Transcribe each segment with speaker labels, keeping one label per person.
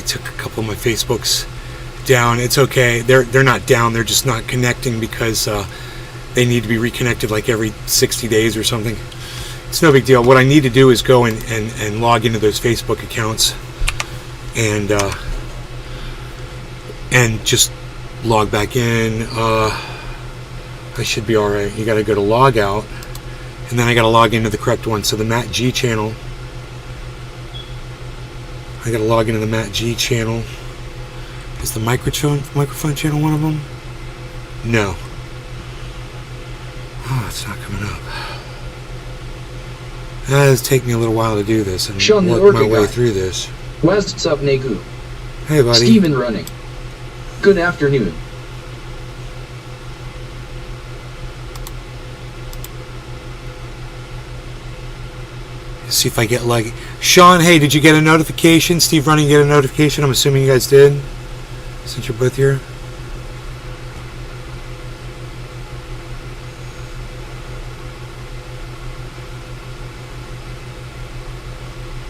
Speaker 1: took a couple of my Facebooks down. It's okay. They're not down. They're just not connecting because they need to be reconnected like every 60 days or something. It's no big deal. What I need to do is go and log into those Facebook accounts and just log back in. I should be all right. You got to go to log out, and then I got to log into the correct one. So the Matt G channel. I got to log into the Matt G channel. Is the microphone channel one of them? No. Oh, it's not coming up. It's taking me a little while to do this and work my way through this.
Speaker 2: What's up, Negu?
Speaker 1: Hey, buddy.
Speaker 2: Steven running. Good afternoon.
Speaker 1: See if I get lucky. Sean, hey, did you get a notification? Steve running, get a notification? I'm assuming you guys did, since you're both here.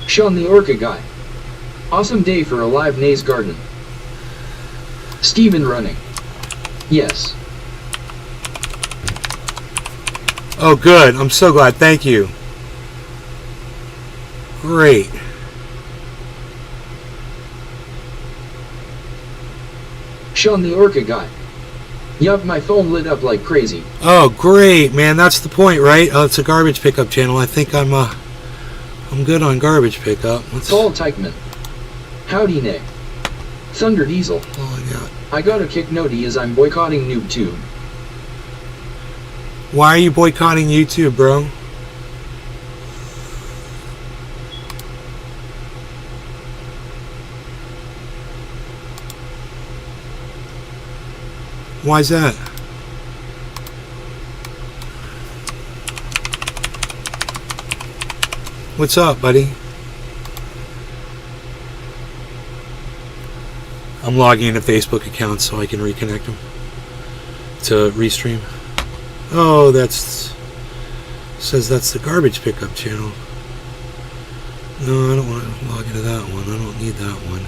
Speaker 2: Sean the Orca guy. Awesome day for a live Nays garden. Steven running. Yes.
Speaker 1: Oh, good. I'm so glad. Thank you. Great.
Speaker 2: Sean the Orca guy. Yup, my phone lit up like crazy.
Speaker 1: Oh, great, man. That's the point, right? Oh, it's a garbage pickup channel. I think I'm good on garbage pickup.
Speaker 2: Paul Teichman. Howdy, Nick. Thunder Diesel. I got a kick noti as I'm boycotting NoobTube.
Speaker 1: Why are you boycotting YouTube, bro? Why's that? What's up, buddy? I'm logging into Facebook accounts so I can reconnect them to Restream. Oh, says that's the garbage pickup channel. No, I don't want to log into that one. I don't need that one.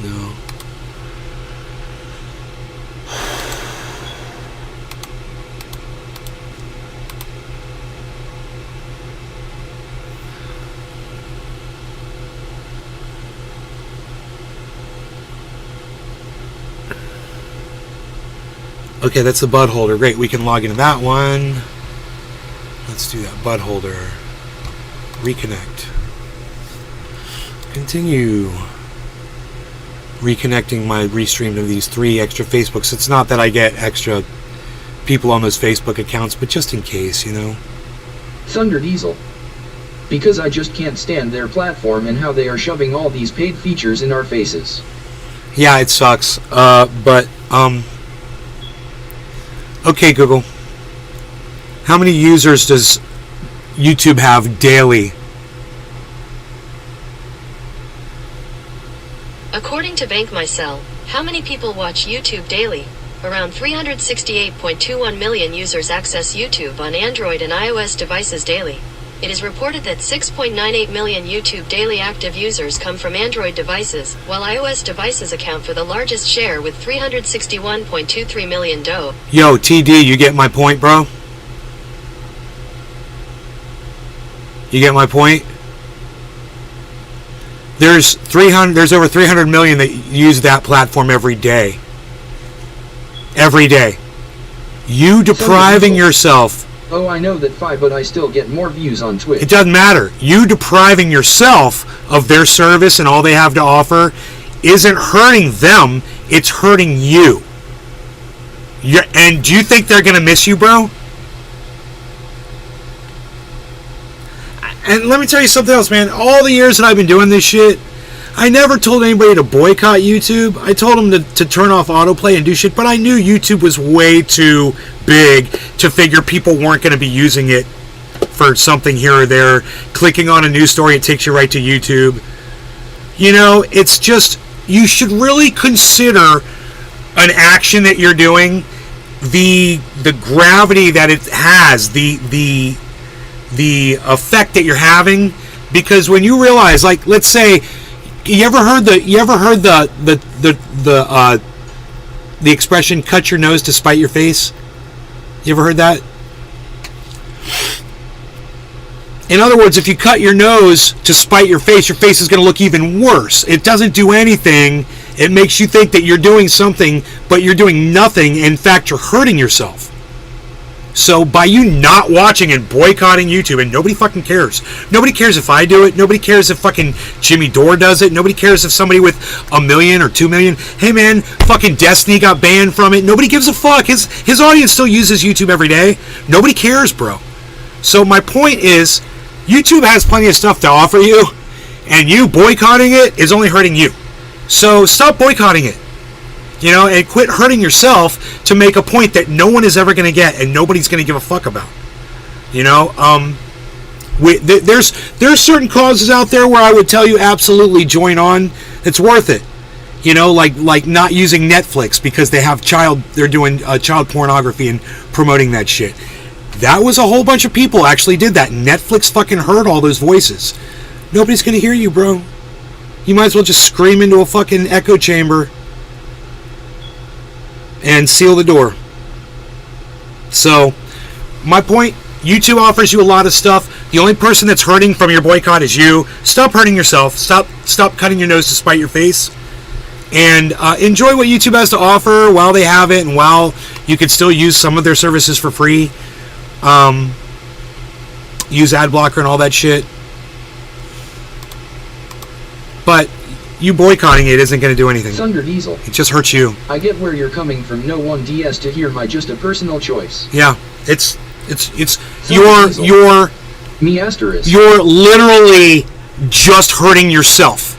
Speaker 1: No. Okay, that's the bud holder. Great, we can log into that one. Let's do that bud holder. Reconnect. Continue. Reconnecting my Restream to these 3 extra Facebooks. It's not that I get extra people on those Facebook accounts, but just in case, you know.
Speaker 2: Thunder Diesel. Because I just can't stand their platform and how they are shoving all these paid features in our faces.
Speaker 1: Yeah, it sucks. Okay, Google. How many users does YouTube have daily?
Speaker 3: According to BankMyCell, how many people watch YouTube daily? Around 368.21 million users access YouTube on Android and iOS devices daily. It is reported that 6.98 million YouTube daily active users come from Android devices, while iOS devices account for the largest share with 361.23 million DAU.
Speaker 1: Yo, TD, you get my point, bro? You get my point? There's over 300 million that use that platform every day. Every day. You depriving yourself.
Speaker 2: Oh, I know that 5, but I still get more views on Twitch.
Speaker 1: It doesn't matter. You depriving yourself of their service and all they have to offer isn't hurting them, it's hurting you. And do you think they're going to miss you, bro? And let me tell you something else, man. All the years that I've been doing this shit, I never told anybody to boycott YouTube. I told them to turn off autoplay and do shit, but I knew YouTube was way too big to figure people weren't going to be using it for something here or there. Clicking on a news story, it takes you right to YouTube. You know, it's just, you should really consider an action that you're doing, the gravity that it has, the effect that you're having, because when you realize, like, let's say, you ever heard the expression "cut your nose to spite your face"? You ever heard that? In other words, if you cut your nose to spite your face is going to look even worse. It doesn't do anything. It makes you think that you're doing something, but you're doing nothing. In fact, you're hurting yourself. So by you not watching and boycotting YouTube, and nobody fucking cares. Nobody cares if I do it. Nobody cares if fucking Jimmy Dore does it. Nobody cares if somebody with 1 million or 2 million. Hey man, fucking Destiny got banned from it. Nobody gives a fuck. His audience still uses YouTube every day. Nobody cares, bro. So my point is, YouTube has plenty of stuff to offer you, and you boycotting it is only hurting you. So stop boycotting it. You know, and quit hurting yourself to make a point that no one is ever going to get and nobody's going to give a fuck about. You know, there's certain causes out there where I would tell you absolutely join on. It's worth it. You know, like not using Netflix because they're doing child pornography and promoting that shit. That was a whole bunch of people actually did that. Netflix fucking heard all those voices. Nobody's going to hear you, bro. You might as well just scream into a fucking echo chamber and seal the door. So, my point, YouTube offers you a lot of stuff. The only person that's hurting from your boycott is you. Stop hurting yourself. Stop cutting your nose to spite your face. And enjoy what YouTube has to offer while they have it, and while you can still use some of their services for free. Use ad blocker and all that shit. But you boycotting it isn't going to do anything.
Speaker 2: Thunder Diesel.
Speaker 1: It just hurts you.
Speaker 2: I get where you're coming from. No one DS to hear my just a personal choice.
Speaker 1: Yeah, it's you're
Speaker 2: Me asterisk.
Speaker 1: you're literally just hurting yourself.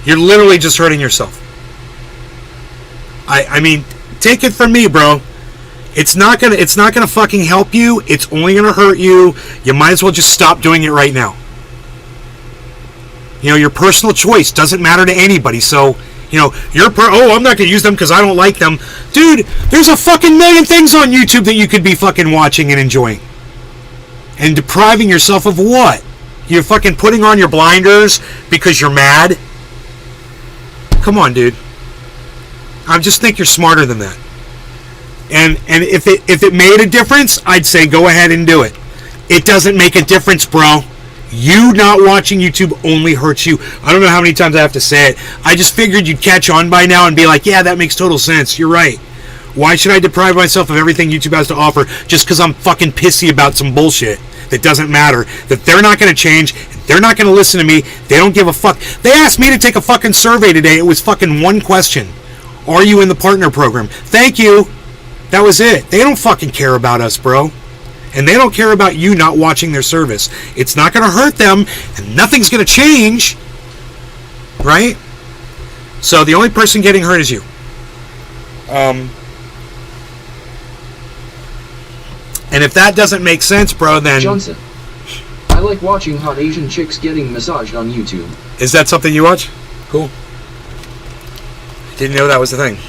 Speaker 1: You're literally just hurting yourself. I mean, take it from me, bro. It's not gonna fucking help you. It's only gonna hurt you. You might as well just stop doing it right now. You know, your personal choice doesn't matter to anybody. So, you know, I'm not gonna use them because I don't like them. Dude, there's a fucking million things on YouTube that you could be fucking watching and enjoying. And depriving yourself of what? You're fucking putting on your blinders because you're mad? Come on, dude. I just think you're smarter than that. And if it made a difference, I'd say go ahead and do it. It doesn't make a difference, bro. You not watching YouTube only hurts you. I don't know how many times I have to say it. I just figured you'd catch on by now and be like, yeah, that makes total sense. You're right. Why should I deprive myself of everything YouTube has to offer just because I'm fucking pissy about some bullshit that doesn't matter, that they're not going to change, they're not going to listen to me, they don't give a fuck. They asked me to take a fucking survey today. It was fucking one question. Are you in the partner program? Thank you. That was it. They don't fucking care about us, bro. And they don't care about you not watching their service. It's not going to hurt them, and nothing's going to change. Right? So the only person getting hurt is you. And if that doesn't make sense, bro, then...
Speaker 2: Johnson. I like watching hot Asian chicks getting massaged on YouTube.
Speaker 1: Is that something you watch? Cool. Didn't know that was the thing.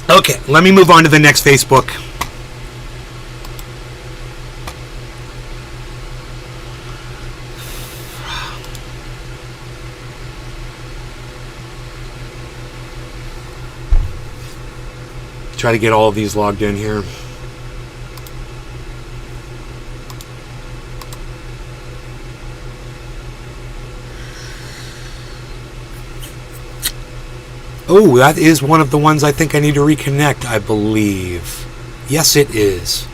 Speaker 1: Okay, let me move on to the next Facebook. Try to get all of these logged in here. Oh, that is one of the ones I think I need to reconnect, I believe. Yes, it is.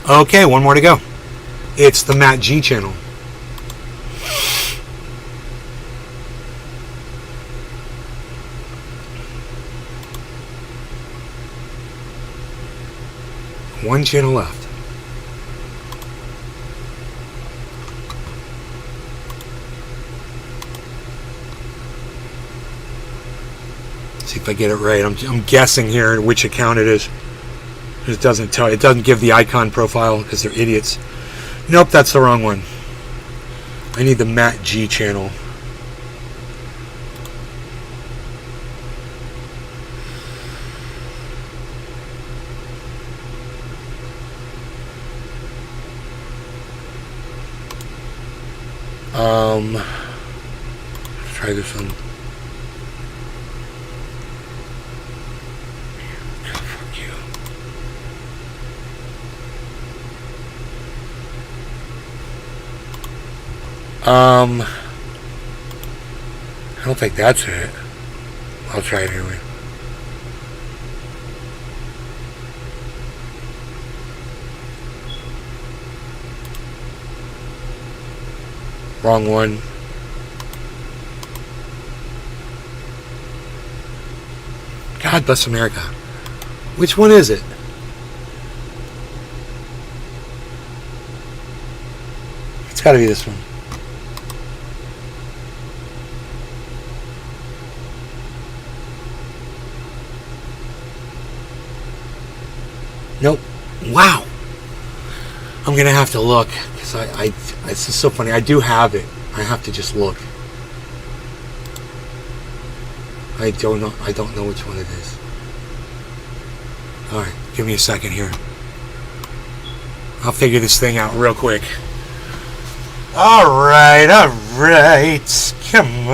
Speaker 1: Okay, one more to go. It's the Matt G channel. One channel left. See if I get it right. I'm guessing here which account it is. It doesn't tell. It doesn't give the icon profile because they're idiots. Nope, that's the wrong one. I need the Matt G channel. Let's try this one. Fuck you. I don't think that's it. I'll try it anyway. Wrong one. God bless America. Which one is it? It's got to be this one. Nope. Wow. I'm gonna have to look because it's just so funny. I do have it. I have to just look. I don't know which one it is. All right, give me a second here. I'll figure this thing out real quick. All right. Come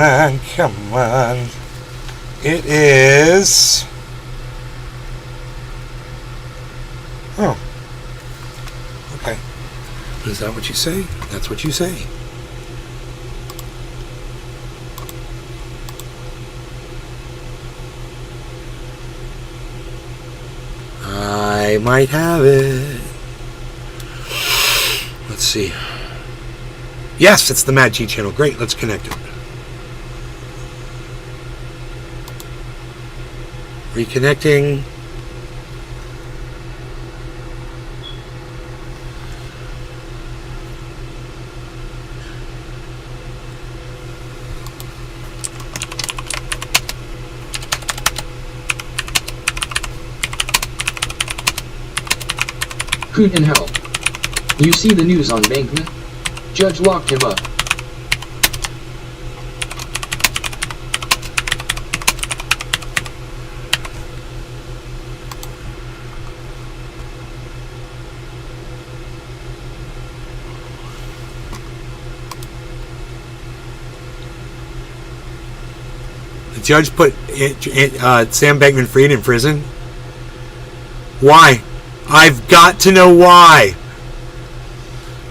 Speaker 1: on. It is. Oh. Okay. Is that what you say? That's what you say. I might have it. Let's see. Yes, it's the Matt G channel. Great, let's connect it. Reconnecting.
Speaker 2: Hoot in hell. You see the news on Bankman? Judge locked him up.
Speaker 1: The judge put Sam Bankman-Fried in prison? Why? I've got to know why.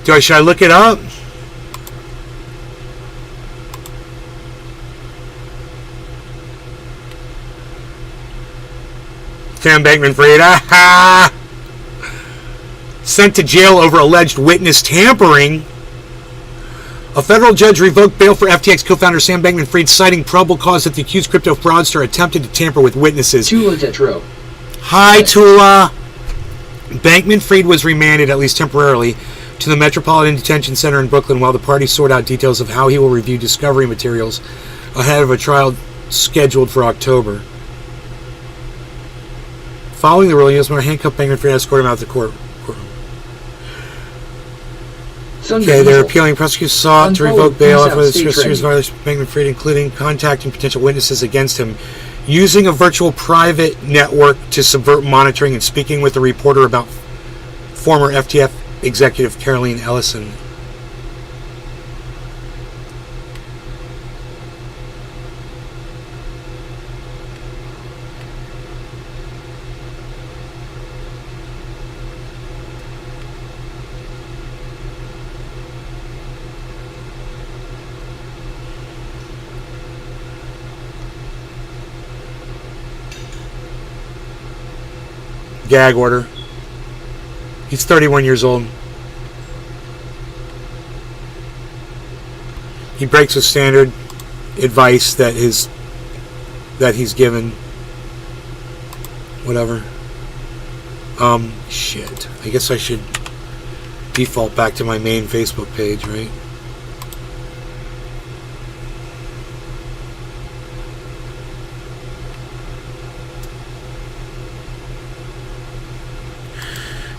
Speaker 1: Should I look it up? Sam Bankman-Fried, sent to jail over alleged witness tampering. A federal judge revoked bail for FTX co-founder Sam Bankman-Fried, citing probable cause that the accused crypto fraudster attempted to tamper with witnesses.
Speaker 2: Tula Tetro.
Speaker 1: Hi, Tula. Bankman-Fried was remanded, at least temporarily, to the Metropolitan Detention Center in Brooklyn while the parties sort out details of how he will review discovery materials ahead of a trial scheduled for October. Following the ruling, he was going to handcuff Bankman-Fried and escort him out of the courtroom. Okay, they're appealing. Prosecutors sought to revoke bail after the serious violation of Bankman-Fried, including contacting potential witnesses against him, using a virtual private network to subvert monitoring, and speaking with a reporter about former FTF executive Caroline Ellison. Gag order. He's 31 years old. He breaks the standard advice that he's given. Whatever. Shit. I guess I should default back to my main Facebook page, right?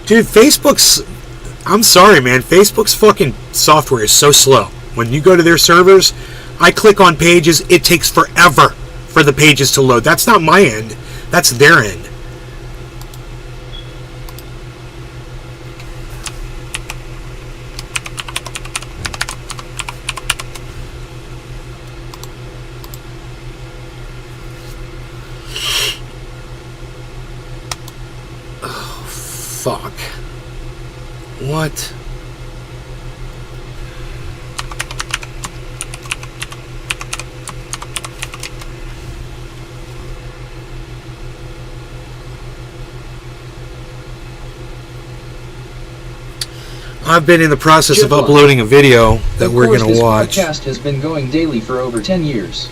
Speaker 1: Dude, Facebook's... I'm sorry, man. Facebook's fucking software is so slow. When you go to their servers, I click on pages, it takes forever for the pages to load. That's not my end. That's their end. Fuck. What? I've been in the process of uploading a video that we're going to watch.
Speaker 2: This podcast has been going daily for over 10 years.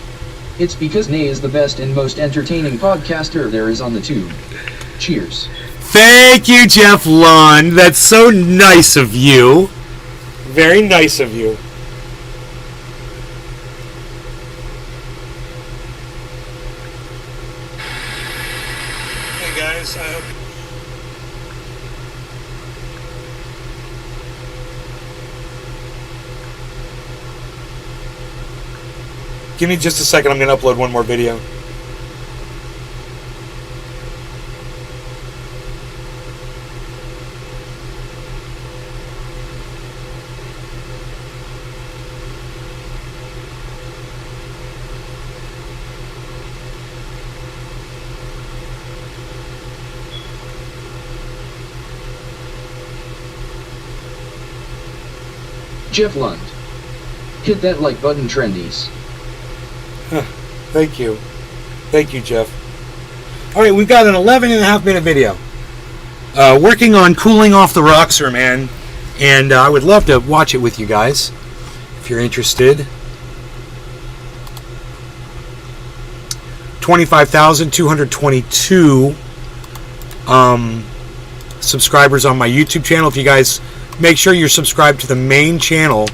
Speaker 2: It's because Nay is the best and most entertaining podcaster there is on the tube. Cheers.
Speaker 1: Thank you, Jeff Lund. That's so nice of you. Very nice of you. Hey guys, I hope... Give me just a second, I'm going to upload one more video.
Speaker 2: Jeff Lund. Hit that like button, trendies.
Speaker 1: Thank you. Thank you, Jeff. Alright, we've got an 11.5 minute video. Working on cooling off the Roxer, man. And I would love to watch it with you guys, if you're interested. 25,222 subscribers on my YouTube channel. If you guys make sure you're subscribed to the main channel.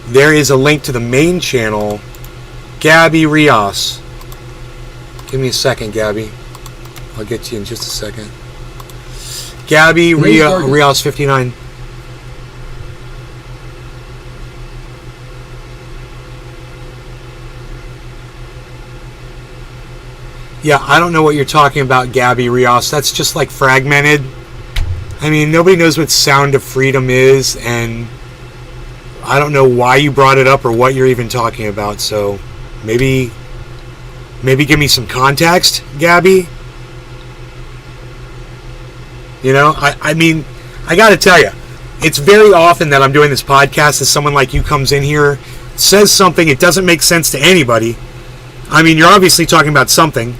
Speaker 1: There is a link to the main channel. Gabby Rios. Give me a second, Gabby. I'll get to you in just a second. Gabby Rios 59. Yeah, I don't know what you're talking about, Gabby Rios. That's just like fragmented. I mean, nobody knows what Sound of Freedom is, and I don't know why you brought it up or what you're even talking about. So maybe give me some context, Gabby. You know, I mean, I got to tell you, it's very often that I'm doing this podcast as someone like you comes in here, says something, it doesn't make sense to anybody. I mean, you're obviously talking about something.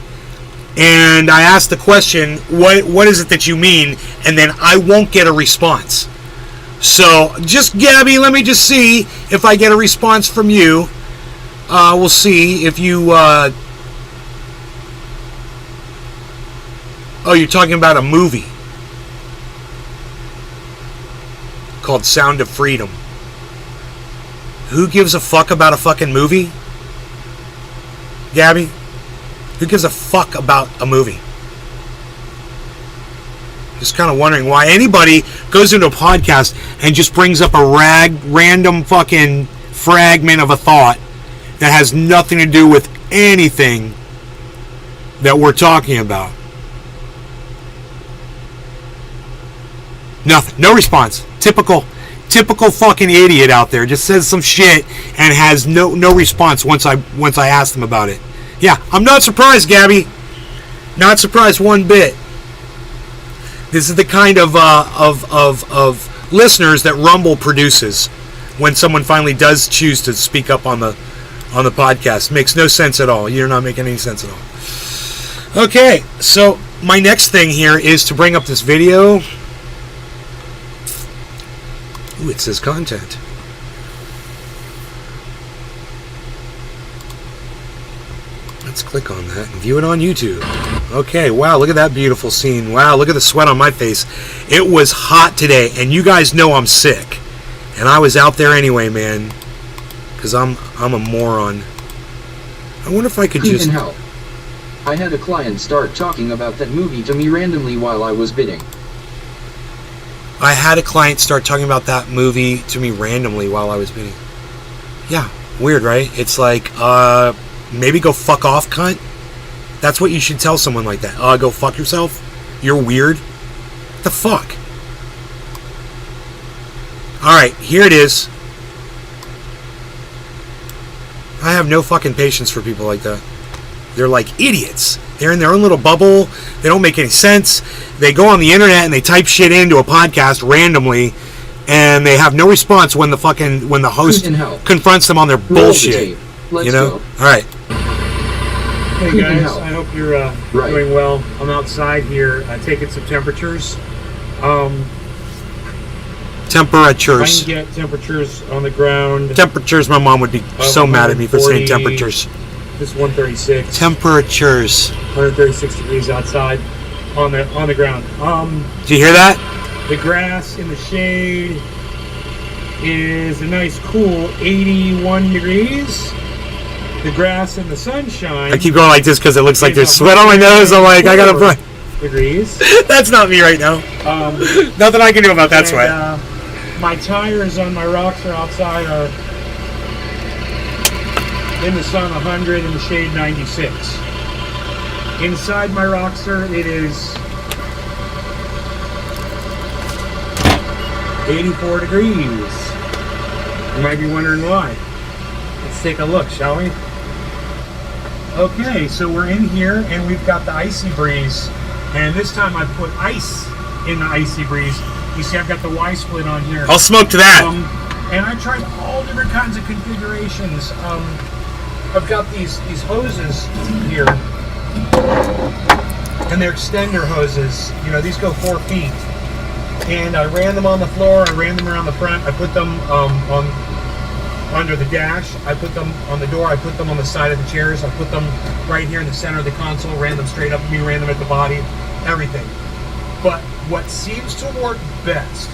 Speaker 1: And I ask the question, what is it that you mean? And then I won't get a response. So, just Gabby, let me just see if I get a response from you. We'll see if you... Oh, you're talking about a movie called Sound of Freedom. Who gives a fuck about a fucking movie? Gabby? Who gives a fuck about a movie? Just kind of wondering why anybody goes into a podcast and just brings up a random fucking fragment of a thought that has nothing to do with anything that we're talking about. Nothing. No response. Typical fucking idiot out there. Just says some shit and has no response once I ask them about it. Yeah, I'm not surprised, Gabby. Not surprised one bit. This is the kind of listeners that Rumble produces when someone finally does choose to speak up on the podcast. Makes no sense at all. You're not making any sense at all. Okay, so my next thing here is to bring up this video. Ooh, it says content. Let's click on that and view it on YouTube. Okay, wow, look at that beautiful scene. Wow, look at the sweat on my face. It was hot today, and you guys know I'm sick. And I was out there anyway, man. Because I'm a moron. I wonder if I could just...
Speaker 2: In hell. I had a client start talking about that movie to me randomly while I was bidding.
Speaker 1: I had a client start talking about that movie to me randomly while I was bidding. Yeah, weird, right? It's like, maybe go fuck off, cunt. That's what you should tell someone like that. Go fuck yourself? You're weird? What the fuck? Alright, here it is. I have no fucking patience for people like that. They're like idiots. They're in their own little bubble. They don't make any sense. They go on the internet and they type shit into a podcast randomly, and they have no response when the host confronts them on their bullshit. You know?
Speaker 2: Go.
Speaker 1: All right.
Speaker 4: Hey guys, I hope you're doing well. I'm outside here taking some temperatures.
Speaker 1: Temperatures.
Speaker 4: I can get temperatures on the ground.
Speaker 1: Temperatures. My mom would be so mad at me for saying temperatures.
Speaker 4: This 136.
Speaker 1: Temperatures.
Speaker 4: 136 degrees outside on the ground.
Speaker 1: Do you hear that?
Speaker 4: The grass in the shade is a nice cool 81 degrees. The grass in the sunshine.
Speaker 1: I keep going like this because it looks like there's sweat on my nose. I'm like, I gotta put
Speaker 4: degrees.
Speaker 1: That's not me right now. Nothing I can do about that sweat.
Speaker 4: My tires on my Roxor outside are in the sun 100, in the shade 96. Inside my Roxor it is 84 degrees. You might be wondering why. Let's take a look, shall we? Okay, so we're in here and we've got the Icy Breeze, and this time I put ice in the Icy Breeze. You see I've got the Y split on here.
Speaker 1: I'll smoke to that.
Speaker 4: And I tried all different kinds of configurations. I've got these hoses here, and they're extender hoses. You know, these go 4 feet. And I ran them on the floor, I ran them around the front, I put them under the dash, I put them on the door, I put them on the side of the chairs, I put them right here in the center of the console, ran them straight up at me, ran them at the body, everything. But what seems to work best,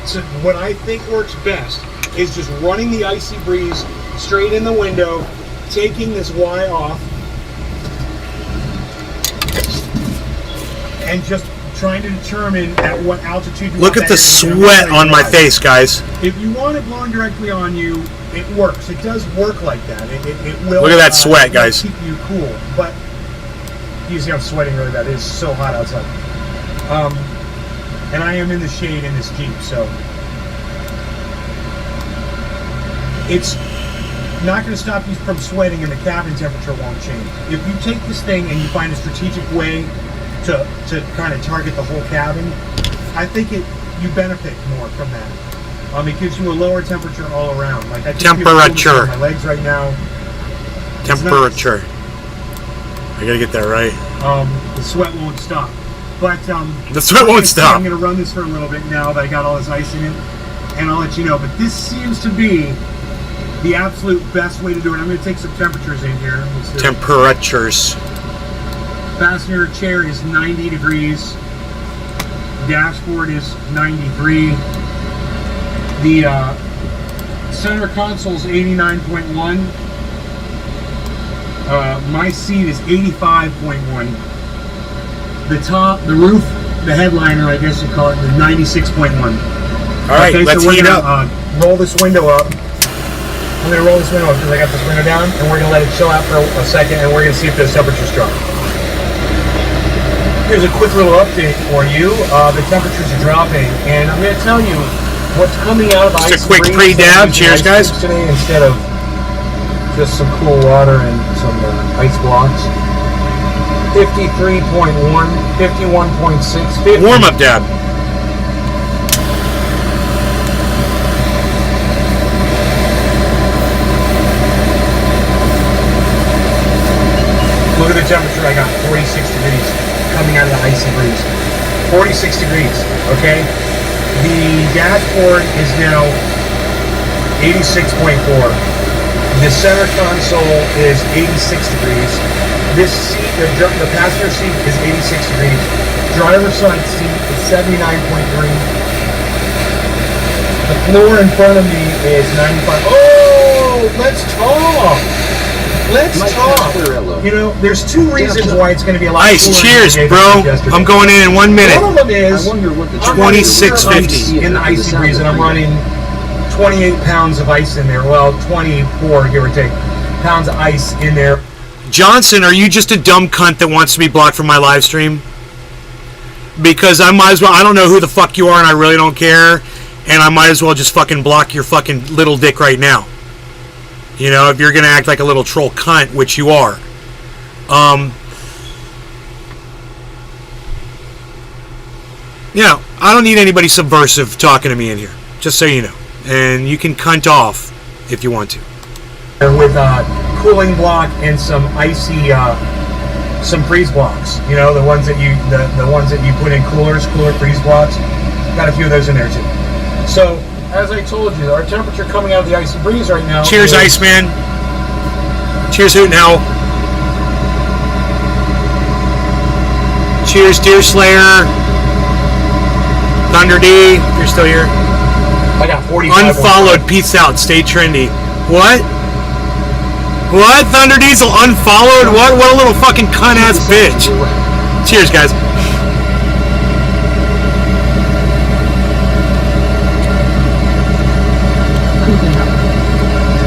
Speaker 4: so what I think works best, is just running the Icy Breeze straight in the window, taking this Y off, and just trying to determine at what altitude you
Speaker 1: Look
Speaker 4: want
Speaker 1: at the sweat on my face, guys.
Speaker 4: If you want it blowing directly on you, it works. It does work like that. It will.
Speaker 1: Look at that sweat, guys.
Speaker 4: Keep you cool. But you see I'm sweating really bad. It is so hot outside. And I am in the shade in this Jeep, so it's not going to stop you from sweating, and the cabin temperature won't change. If you take this thing and you find a strategic way to kind of target the whole cabin, I think you benefit more from that. It gives you a lower temperature all around. Like I just feel
Speaker 1: temperature.
Speaker 4: my legs right now.
Speaker 1: Temperature. I gotta get that right.
Speaker 4: The sweat won't stop. But
Speaker 1: the sweat won't stop.
Speaker 4: I'm going to run this for a little bit now that I got all this ice in it, and I'll let you know. But this seems to be the absolute best way to do it. I'm going to take some temperatures in here.
Speaker 1: Temperatures.
Speaker 4: Passenger chair is 90 degrees. Dashboard is 93. The center console is 89.1. My seat is 85.1. The roof, the headliner, I guess you call it, is 96.1.
Speaker 1: All right,
Speaker 4: okay,
Speaker 1: let's
Speaker 4: so
Speaker 1: heat up.
Speaker 4: Roll this window up. I'm going to roll this window up because I got this window down, and we're going to let it chill out for a second, and we're going to see if those temperatures drop. Here's a quick little update for you. The temperatures are dropping, and I'm going to tell you what's coming out of the
Speaker 1: Just a quick pre-dab. Cheers, guys.
Speaker 4: Today, instead of just some cool water and some ice blocks. 53.1, 51.6, 50.
Speaker 1: Warm up dab.
Speaker 4: Look at the temperature I got, 46 degrees coming out of the Icy Breeze. 46 degrees, okay? The dashboard is now 86.4. The center console is 86 degrees. This seat, the passenger seat is 86 degrees. Driver's side seat is 79.3. The The floor in front of me is 95. Oh, let's talk. Let's
Speaker 2: Mike
Speaker 4: talk.
Speaker 2: Pasquarello.
Speaker 4: You know, there's two reasons why it's going to be a lot
Speaker 1: Ice,
Speaker 4: cooler
Speaker 1: cheers,
Speaker 4: than
Speaker 1: bro.
Speaker 4: yesterday.
Speaker 1: I'm going in 1 minute.
Speaker 4: One of them is
Speaker 2: I wonder what the
Speaker 4: I'm running
Speaker 1: 26.50
Speaker 4: in the
Speaker 2: after
Speaker 4: Icy
Speaker 2: sound
Speaker 4: Breeze, and I'm
Speaker 2: of
Speaker 4: running 28 pounds of ice in there. Well, 24, give or take, pounds of ice in there.
Speaker 1: Johnson, are you just a dumb cunt that wants to be blocked from my live stream? Because I might as well, I don't know who the fuck you are and I really don't care, and I might as well just fucking block your fucking little dick right now. You know, if you're gonna act like a little troll cunt, which you are. You know, I don't need anybody subversive talking to me in here, just so you know. And you can cunt off if you want to.
Speaker 4: With a cooling block and some icy, some freeze blocks. You know, the ones that you put in cooler freeze blocks. Got a few of those in there too. So, as I told you, our temperature coming out of the Icy Breeze right now.
Speaker 1: Cheers,
Speaker 4: is,
Speaker 1: Iceman. Cheers, Hoot and Hell. Cheers, Deer Slayer. Thunder D, if you're still here.
Speaker 4: I got 45.
Speaker 1: Unfollowed, peace out, stay trendy. What? What? Thunder Diesel unfollowed? What? What a little fucking cunt ass bitch. Cheers, guys.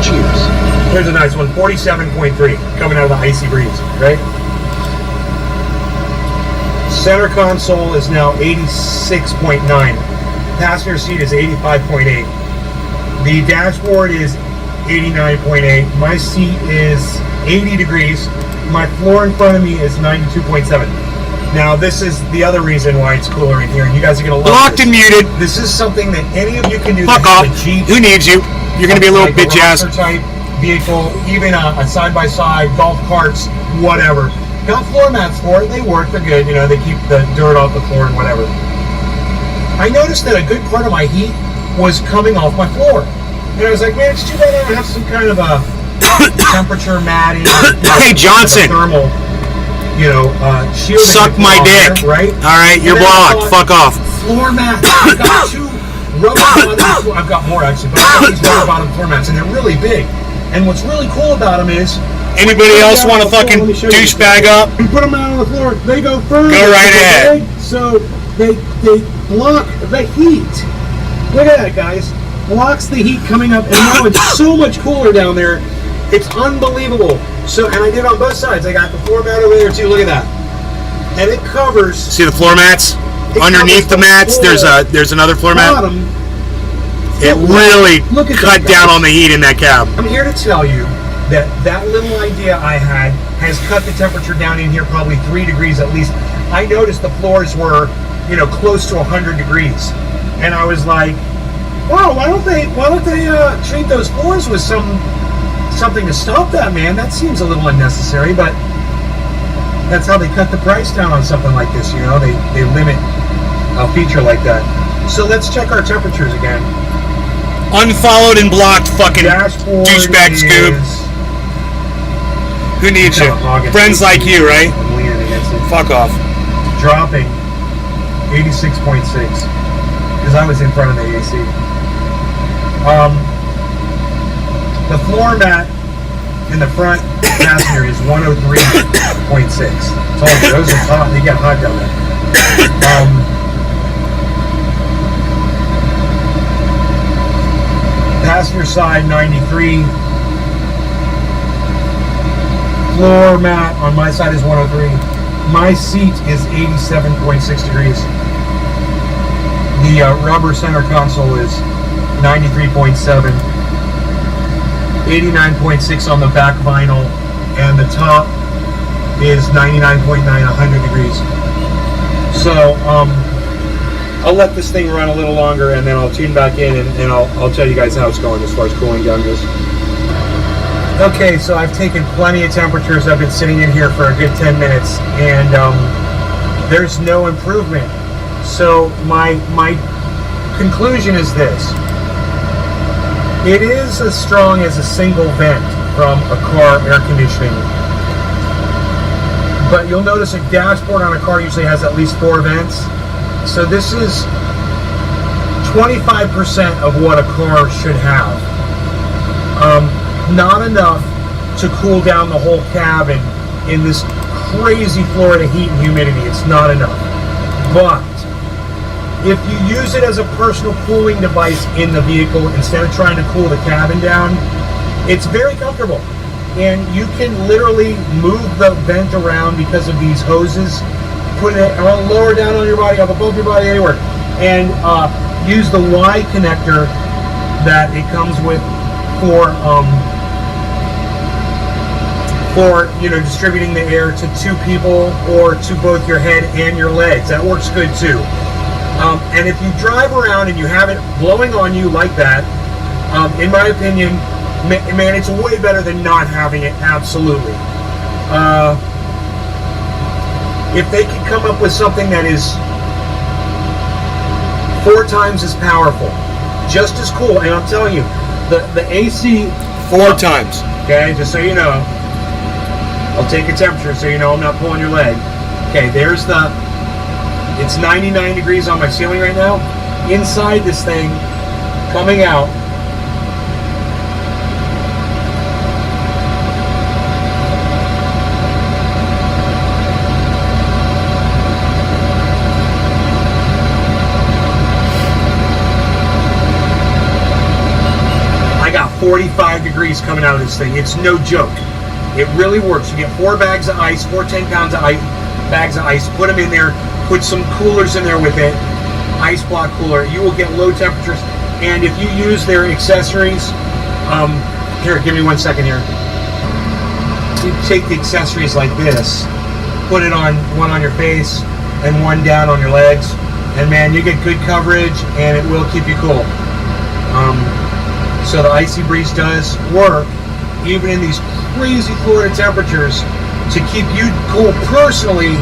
Speaker 2: Cheers.
Speaker 4: Here's a nice one, 47.3, coming out of the Icy Breeze, right? Center console is now 86.9. Passenger seat is 85.8. The dashboard is 89.8. My seat is 80 degrees. My floor in front of me is 92.7. Now, this is the other reason why it's cooler in here, and you guys are going to love
Speaker 1: Blocked
Speaker 4: this.
Speaker 1: and muted.
Speaker 4: This is something that any of you can do.
Speaker 1: Fuck
Speaker 4: that
Speaker 1: off.
Speaker 4: has a Jeep,
Speaker 1: Who needs you? You're going to be a little
Speaker 4: like
Speaker 1: bitch ass.
Speaker 4: roadster type vehicle, even a side-by-side, golf carts, whatever. Got floor mats for it. They work. They're good. You know, they keep the dirt off the floor and whatever. I noticed that a good part of my heat was coming off my floor. And I was like, man, it's too bad I don't have some kind of a temperature matting.
Speaker 1: Hey, Johnson.
Speaker 4: Thermal, you know, shielding.
Speaker 1: Suck
Speaker 4: the
Speaker 1: my
Speaker 4: floor,
Speaker 1: dick.
Speaker 4: right?
Speaker 1: All right, you're
Speaker 4: And then I
Speaker 1: blocked.
Speaker 4: thought,
Speaker 1: Fuck off.
Speaker 4: Floor mats. I've got two rubber bottom. I've got more actually, but I've got these rubber bottom floor mats, and they're really big. And what's really cool about them is,
Speaker 1: Anybody else want to fucking douchebag up?
Speaker 4: you put them out on the floor, they go further.
Speaker 1: Go right ahead.
Speaker 4: Okay? So they block the heat. Look at that, guys. Blocks the heat coming up, and now it's so much cooler down there. It's unbelievable. So, and I did it on both sides. I got the floor mat over there too. Look at that. And it covers
Speaker 1: See the floor mats?
Speaker 4: It
Speaker 1: Underneath the
Speaker 4: covers the
Speaker 1: mats, there's another floor mat.
Speaker 4: bottom.
Speaker 1: It really
Speaker 4: Look at
Speaker 1: cut
Speaker 4: that,
Speaker 1: down
Speaker 4: guys.
Speaker 1: on the heat in that cab.
Speaker 4: I'm here to tell you that little idea I had has cut the temperature down in here probably 3 degrees at least. I noticed the floors were, you know, close to 100 degrees, and I was like, "Wow, why don't they treat those floors with something to stop that, man? That seems a little unnecessary." But that's how they cut the price down on something like this. You know, they limit a feature like that. So let's check our temperatures again.
Speaker 1: Unfollowed and blocked fucking
Speaker 4: Dashboard
Speaker 1: douchebag Scoob.
Speaker 4: is
Speaker 1: Who needs you?
Speaker 4: kinda hogging.
Speaker 1: Friends like you, right?
Speaker 4: I'm leaning against it.
Speaker 1: Fuck off.
Speaker 4: Dropping 86.6 because I was in front of the AC. The floor mat in the front passenger is 103.6. Told you, those are hot. They get hot down there. Passenger side 93. Floor mat on my side is 103. My seat is 87.6 degrees. The rubber center console is 93.7. 89.6 on the back vinyl, and the top is 99.9, 100 degrees. So, I'll let this thing run a little longer, and then I'll tune back in, and I'll tell you guys how it's going as far as cooling down goes. Okay, so I've taken plenty of temperatures. I've been sitting in here for a good 10 minutes, and there's no improvement. So my conclusion is this. It is as strong as a single vent from a car air conditioning. But you'll notice a dashboard on a car usually has at least 4 vents. So this is 25% of what a car should have. Not enough to cool down the whole cabin in this crazy Florida heat and humidity. It's not enough. But if you use it as a personal cooling device in the vehicle instead of trying to cool the cabin down, it's very comfortable. And you can literally move the vent around because of these hoses, put it on, lower down on your body, up above your body, anywhere, and use the Y connector that it comes with for distributing the air to two people or to both your head and your legs. That works good too. And if you drive around and you have it blowing on you like that, in my opinion, man, it's way better than not having it. Absolutely. If they could come up with something that is 4 times as powerful, just as cool, and I'm telling you, the AC
Speaker 1: 4 times.
Speaker 4: Okay, just so you know, I'll take your temperature so you know I'm not pulling your leg. Okay, there's it's 99 degrees on my ceiling right now. Inside this thing, coming out, I got 45 degrees coming out of this thing. It's no joke. It really works. You get 4 bags of ice, 4 10-pound bags of ice, put them in there, put some coolers in there with it, ice block cooler. You will get low temperatures. And if you use their accessories, here, give me 1 second here. You take the accessories like this, put it on, one on your face and one down on your legs, and man, you get good coverage and it will keep you cool. So the Icy Breeze does work, even in these crazy Florida temperatures, to keep you cool personally.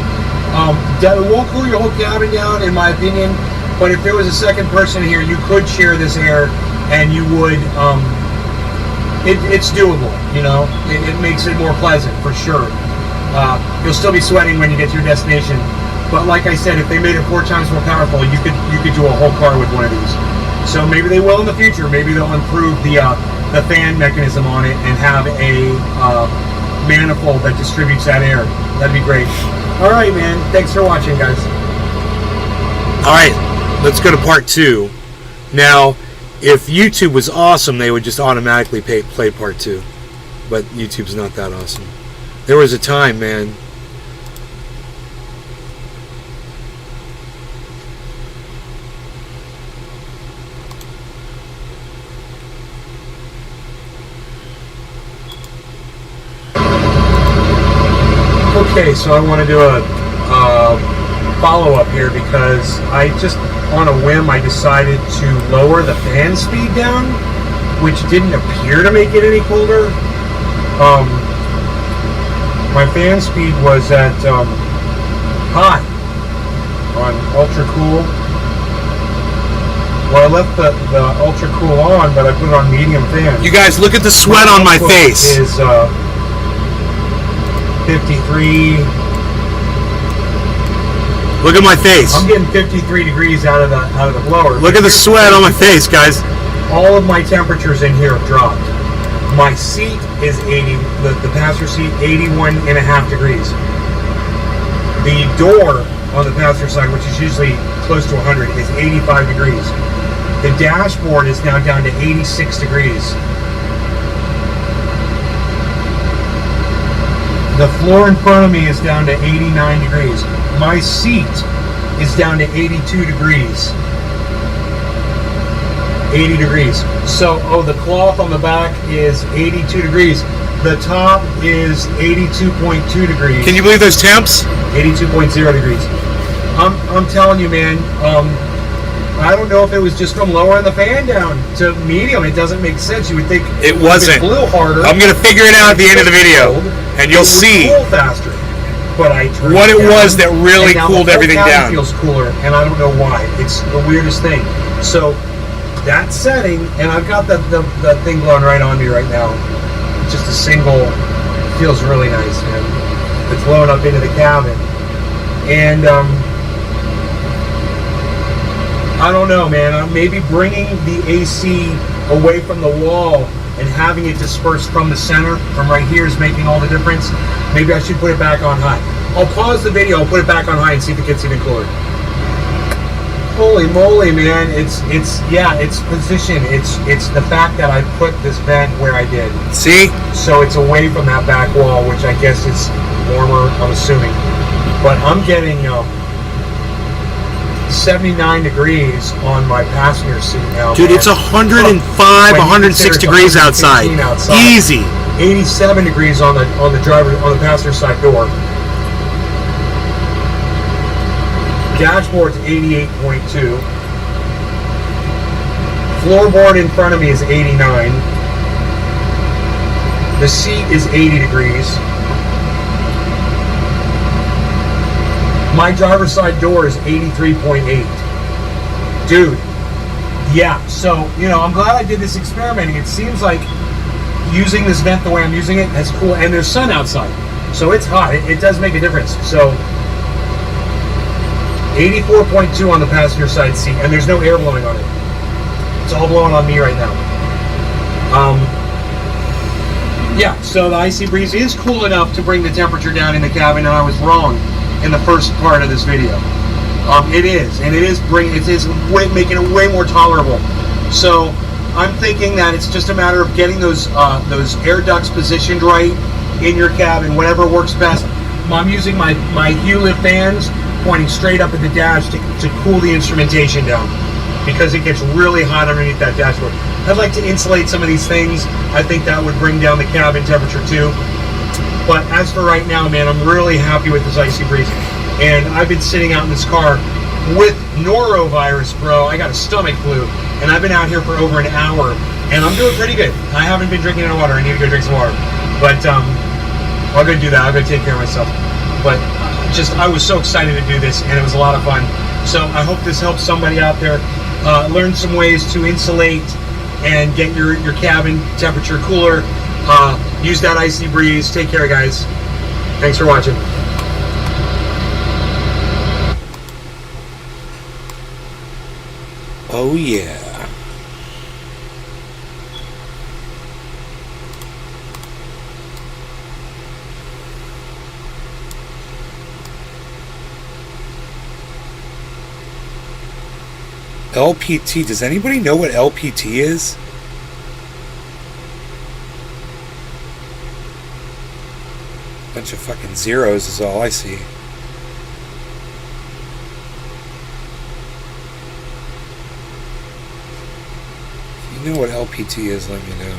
Speaker 4: It won't cool your whole cabin down, in my opinion, but if there was a second person here, you could share this air, and you would, it's doable, you know? It makes it more pleasant, for sure. You'll still be sweating when you get to your destination, but like I said, if they made it 4 times more powerful, you could do a whole car with one of these. So maybe they will in the future. Maybe they'll improve the fan mechanism on it and have a manifold that distributes that air. That'd be great. All right, man. Thanks for watching, guys.
Speaker 1: All right, let's go to part 2. Now, if YouTube was awesome, they would just automatically play part 2. But YouTube's not that awesome. There was a time, man.
Speaker 4: Okay, so I want to do a follow-up here because I just, on a whim, I decided to lower the fan speed down, which didn't appear to make it any colder. My fan speed was at high on ultra cool. Well, I left the ultra cool on, but I put it on medium fan.
Speaker 1: You guys, look at the sweat on my face.
Speaker 4: Is 53.
Speaker 1: Look at my face.
Speaker 4: I'm getting 53 degrees out of the blower.
Speaker 1: Look at the sweat on my face, guys.
Speaker 4: All of my temperatures in here have dropped. My seat is 80, the passenger seat, 81.5 degrees. The door on the passenger side, which is usually close to 100, is 85 degrees. The dashboard is now down to 86 degrees. The floor in front of me is down to 89 degrees. My seat is down to 82 degrees. 80 degrees. So, the cloth on the back is 82 degrees. The top is 82.2 degrees.
Speaker 1: Can you believe those temps?
Speaker 4: 82.0 degrees. I'm telling you, man, I don't know if it was just from lowering the fan down to medium. It doesn't make sense. You would think
Speaker 1: it wasn't.
Speaker 4: If it blew harder.
Speaker 1: I'm going to figure it out at the end of the video, and you'll see
Speaker 4: cool faster. But I
Speaker 1: what it was that really cooled everything down.
Speaker 4: Feels cooler, and I don't know why. It's the weirdest thing. So that setting, and I've got the thing blowing right on me right now. Just a single, feels really nice, man. It's blowing up into the cabin, and I don't know, man. Maybe bringing the AC away from the wall and having it dispersed from the center, from right here, is making all the difference. Maybe I should put it back on high. I'll pause the video, I'll put it back on high and see if it gets even cooler. Holy moly, man. It's position. It's the fact that I put this vent where I did.
Speaker 1: See?
Speaker 4: So it's away from that back wall, which I guess is warmer, I'm assuming. But I'm getting 79 degrees on my passenger seat now.
Speaker 1: Dude,
Speaker 4: man.
Speaker 1: it's 105, 106 degrees outside. Easy.
Speaker 4: 87 degrees on the passenger side door. Dashboard's 88.2. Floorboard in front of me is 89. The seat is 80 degrees. My driver's side door is 83.8. Dude, yeah, so, you know, I'm glad I did this experimenting. It seems like using this vent the way I'm using it is cool, and there's sun outside, so it's hot. It does make a difference. So 84.2 on the passenger side seat, and there's no air blowing on it. It's all blowing on me right now. Yeah, so the Icy Breeze is cool enough to bring the temperature down in the cabin, and I was wrong in the first part of this video. It is making it way more tolerable. So I'm thinking that it's just a matter of getting those air ducts positioned right in your cabin, whatever works best. I'm using my Hewlett fans pointing straight up at the dash to cool the instrumentation down, because it gets really hot underneath that dashboard. I'd like to insulate some of these things. I think that would bring down the cabin temperature too. But as for right now, man, I'm really happy with this Icy Breeze. And I've been sitting out in this car with norovirus, bro. I got a stomach flu, and I've been out here for over an hour, and I'm doing pretty good. I haven't been drinking any water. I need to go drink some water. But I'll go do that. I'll go take care of myself. But I was so excited to do this, and it was a lot of fun. So I hope this helps somebody out there learn some ways to insulate and get your cabin temperature cooler. Use that Icy Breeze. Take care, guys. Thanks for watching.
Speaker 1: Oh yeah. LPT. Does anybody know what LPT is? Bunch of fucking zeros is all I see. If you know what LPT is, let me know.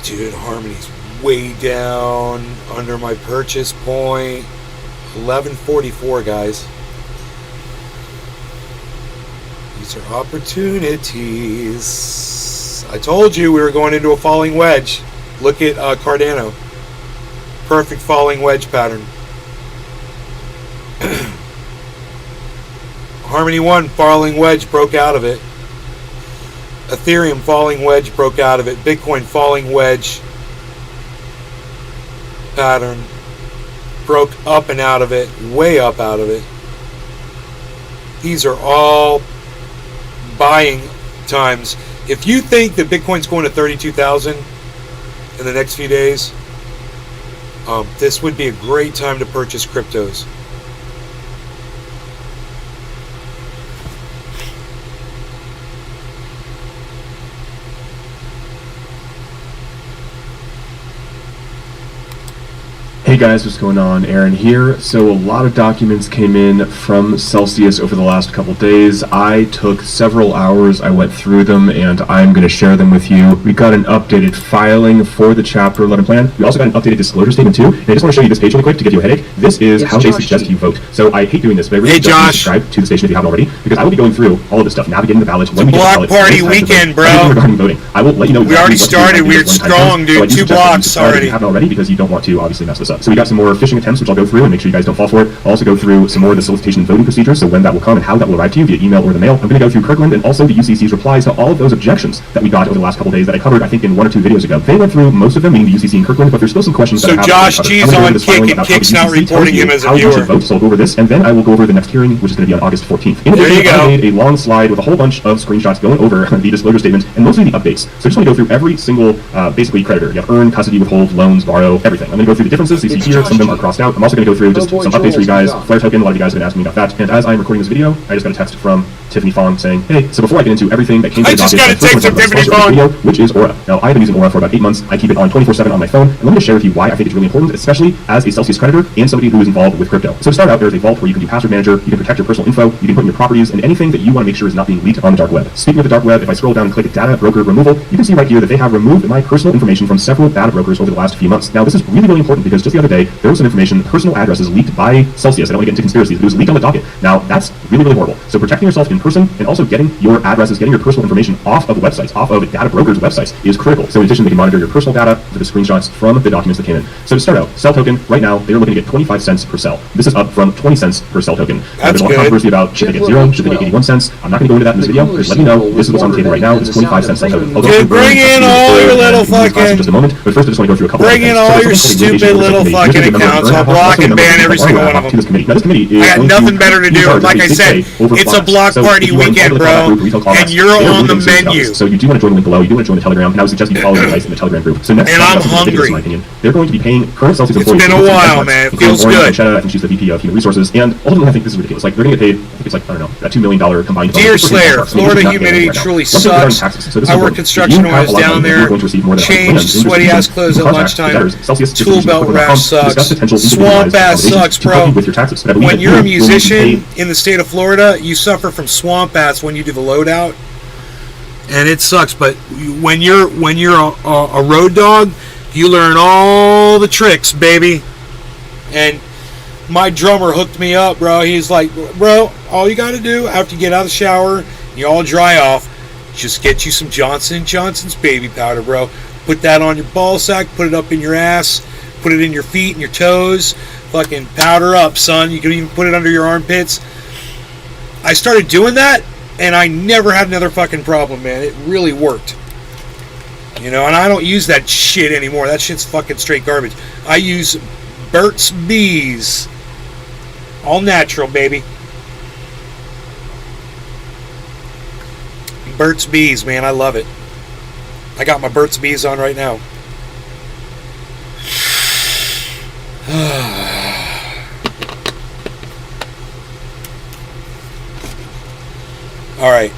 Speaker 1: Dude, Harmony's way down under my purchase point. 1144, guys. These are opportunities. I told you we were going into a falling wedge. Look at Cardano. Perfect falling wedge pattern. Harmony 1 falling wedge broke out of it. Ethereum falling wedge broke out of it. Bitcoin falling wedge pattern broke up and out of it, way up out of it. These are all buying times. If you think that Bitcoin's going to 32,000 in the next few days, this would be a great time to purchase cryptos.
Speaker 5: Hey guys, what's going on? Aaron here. So a lot of documents came in from Celsius over the last couple days. I took several hours, I went through them, and I'm going to share them with you. We got an updated filing for the Chapter 11 plan. We also got an updated disclosure statement too. And I just want to show you this page really quick to give you a headache. This is how they suggest you vote. So I hate doing this, but I really suggest you subscribe to the station if you haven't already, because I will be going through all of this stuff, navigating the ballot. When we get
Speaker 1: Block party weekend, bro.
Speaker 5: Regarding voting. I will let you know.
Speaker 1: We already started. We're strong, dude. 2 blocks already.
Speaker 5: If you haven't already, because you don't want to obviously mess this up. So we got some more phishing attempts, which I'll go through and make sure you guys don't fall for it. I'll also go through some more of the solicitation and voting procedures, so when that will come and how that will arrive to you via email or the mail. I'm going to go through Kirkland and also the UCC's replies to all of those objections that we got over the last couple days that I covered, I think, in 1 or 2 videos ago. They went through most of them, meaning the UCC and Kirkland, but there's still some questions
Speaker 1: So
Speaker 5: that I
Speaker 1: Josh
Speaker 5: haven't
Speaker 1: G's
Speaker 5: covered.
Speaker 1: on Kick, and Kick's not reporting him as a
Speaker 5: how you should
Speaker 1: viewer.
Speaker 5: vote, so I'll go over this, and then I will go over the next hearing, which is going to be on August 14th. In
Speaker 1: There you
Speaker 5: addition,
Speaker 1: go.
Speaker 5: I made a long slide with a whole bunch of screenshots going over the disclosure statement and mostly the updates. So I just want to go through every single, basically, creditor. You have earn, custody, withhold, loans, borrow, everything. I'm going to go through the differences. So you see here, some of them are crossed out. I'm also going to go through just some updates for you guys. Flare token, a lot of you guys have been asking me about that. And as I'm recording this video, I just got a text from Tiffany Fong saying, hey, so before I get into everything that came to
Speaker 1: I
Speaker 5: the
Speaker 1: just
Speaker 5: docket,
Speaker 1: got a text from Tiffany Fong.
Speaker 5: which is Aura. Now, I've been using Aura for about 8 months. I keep it on 24/7 on my phone. And let me just share with you why I think it's really important, especially as a Celsius creditor and somebody who is involved with crypto. So to start out, there's a vault where you can do password manager, you can protect your personal info, you can put in your properties, and anything that you want to make sure is not being leaked on the dark web. Speaking of the dark web, if I scroll down and click data broker removal, you can see right here that they have removed my personal information from several data brokers over the last few months. Now, this is really, really important because just the other day, there was some information, personal addresses leaked by Celsius. I don't want to get into conspiracies, but it was leaked on the docket. Now, that's really, really horrible. So protecting yourself in person and also getting your addresses, getting your personal information off of websites, off of data brokers' websites is critical. So in addition, they can monitor your personal data for the screenshots from the documents that came in. So to start out, Cell Token, right now, they're looking to get 25 cents per cell. This is up from 20 cents per Cell Token.
Speaker 1: That's
Speaker 5: There's a lot of
Speaker 1: good.
Speaker 5: controversy about should they get 0, should they get 81 cents. I'm not going to go into that in this video. Just let you know, this is what's on the table right now. It's 25 cents Cell Token. I'll go
Speaker 1: Dude,
Speaker 5: through
Speaker 1: bring in all your little fucking-
Speaker 5: just a moment, but first I just want to go through a couple
Speaker 1: Bring
Speaker 5: of
Speaker 1: in
Speaker 5: things.
Speaker 1: all
Speaker 5: So
Speaker 1: your
Speaker 5: there's something called
Speaker 1: stupid
Speaker 5: litigation
Speaker 1: little
Speaker 5: committee.
Speaker 1: fucking
Speaker 5: This is a member
Speaker 1: accounts.
Speaker 5: of
Speaker 1: I'll
Speaker 5: Burn,
Speaker 1: block
Speaker 5: also a
Speaker 1: and
Speaker 5: member
Speaker 1: ban
Speaker 5: of
Speaker 1: every
Speaker 5: the
Speaker 1: single
Speaker 5: Burn
Speaker 1: one of
Speaker 5: to
Speaker 1: them.
Speaker 5: this committee. Now this committee is
Speaker 1: I got
Speaker 5: going to
Speaker 1: nothing better to
Speaker 5: be
Speaker 1: do.
Speaker 5: charged
Speaker 1: Like
Speaker 5: with
Speaker 1: I
Speaker 5: a
Speaker 1: said,
Speaker 5: big pay over
Speaker 1: it's a
Speaker 5: blocks.
Speaker 1: block
Speaker 5: So
Speaker 1: party
Speaker 5: if you are
Speaker 1: weekend,
Speaker 5: involved with the Callback
Speaker 1: bro,
Speaker 5: group, Retail Callbacks,
Speaker 1: and you're
Speaker 5: they are
Speaker 1: on the
Speaker 5: moving serious about
Speaker 1: menu.
Speaker 5: this. So you do want to join the link below. You do want to join the Telegram, and I would suggest you follow the advice in the Telegram group. So next,
Speaker 1: And I'm
Speaker 5: something ridiculous,
Speaker 1: hungry.
Speaker 5: in my opinion. They're going to be paying current Celsius
Speaker 1: It's
Speaker 5: employees.
Speaker 1: been a while,
Speaker 5: benchmarks,
Speaker 1: man. It
Speaker 5: including
Speaker 1: feels
Speaker 5: Lauren
Speaker 1: good.
Speaker 5: Conchetta, I think she's the VP of Human Resources, and ultimately I think this is ridiculous. Like they're going to get paid, I think it's like, I don't know, a $2 million combined.
Speaker 1: Dear
Speaker 5: bonus. It's
Speaker 1: Slayer,
Speaker 5: benchmarks. I mean,
Speaker 1: Florida
Speaker 5: this is not
Speaker 1: humidity
Speaker 5: paying right now.
Speaker 1: truly
Speaker 5: One thing regarding
Speaker 1: sucks.
Speaker 5: taxes. So this is
Speaker 1: I work
Speaker 5: important.
Speaker 1: construction
Speaker 5: If you
Speaker 1: when I
Speaker 5: have
Speaker 1: was
Speaker 5: a lot of
Speaker 1: down
Speaker 5: money,
Speaker 1: there.
Speaker 5: you're going to receive more than
Speaker 1: Change,
Speaker 5: 100 grand.
Speaker 1: sweaty ass clothes at
Speaker 5: Contact the
Speaker 1: lunchtime.
Speaker 5: debtors, Celsius
Speaker 1: Tool belt
Speaker 5: distribution.com,
Speaker 1: rash
Speaker 5: to discuss
Speaker 1: sucks.
Speaker 5: potential
Speaker 1: Swamp
Speaker 5: individualized
Speaker 1: ass
Speaker 5: accommodations
Speaker 1: sucks,
Speaker 5: to help
Speaker 1: bro.
Speaker 5: you with your taxes. But I believe
Speaker 1: When
Speaker 5: that
Speaker 1: you're a
Speaker 5: you will need to pay-
Speaker 1: musician in the state of Florida, you suffer from swamp bats when you do the loadout, and it sucks. But when you're a road dog, you learn all the tricks, baby. And my drummer hooked me up, bro. He's like, bro, all you got to do after you get out of the shower, you all dry off, just get you some Johnson & Johnson's baby powder, bro. Put that on your ball sack, put it up in your ass, put it in your feet and your toes. Fucking powder up, son. You can even put it under your armpits. I started doing that, and I never had another fucking problem, man. It really worked. You know, and I don't use that shit anymore. That shit's fucking straight garbage. I use Burt's Bees. All natural, baby. Burt's Bees, man. I love it. I got my Burt's Bees on right now. All right,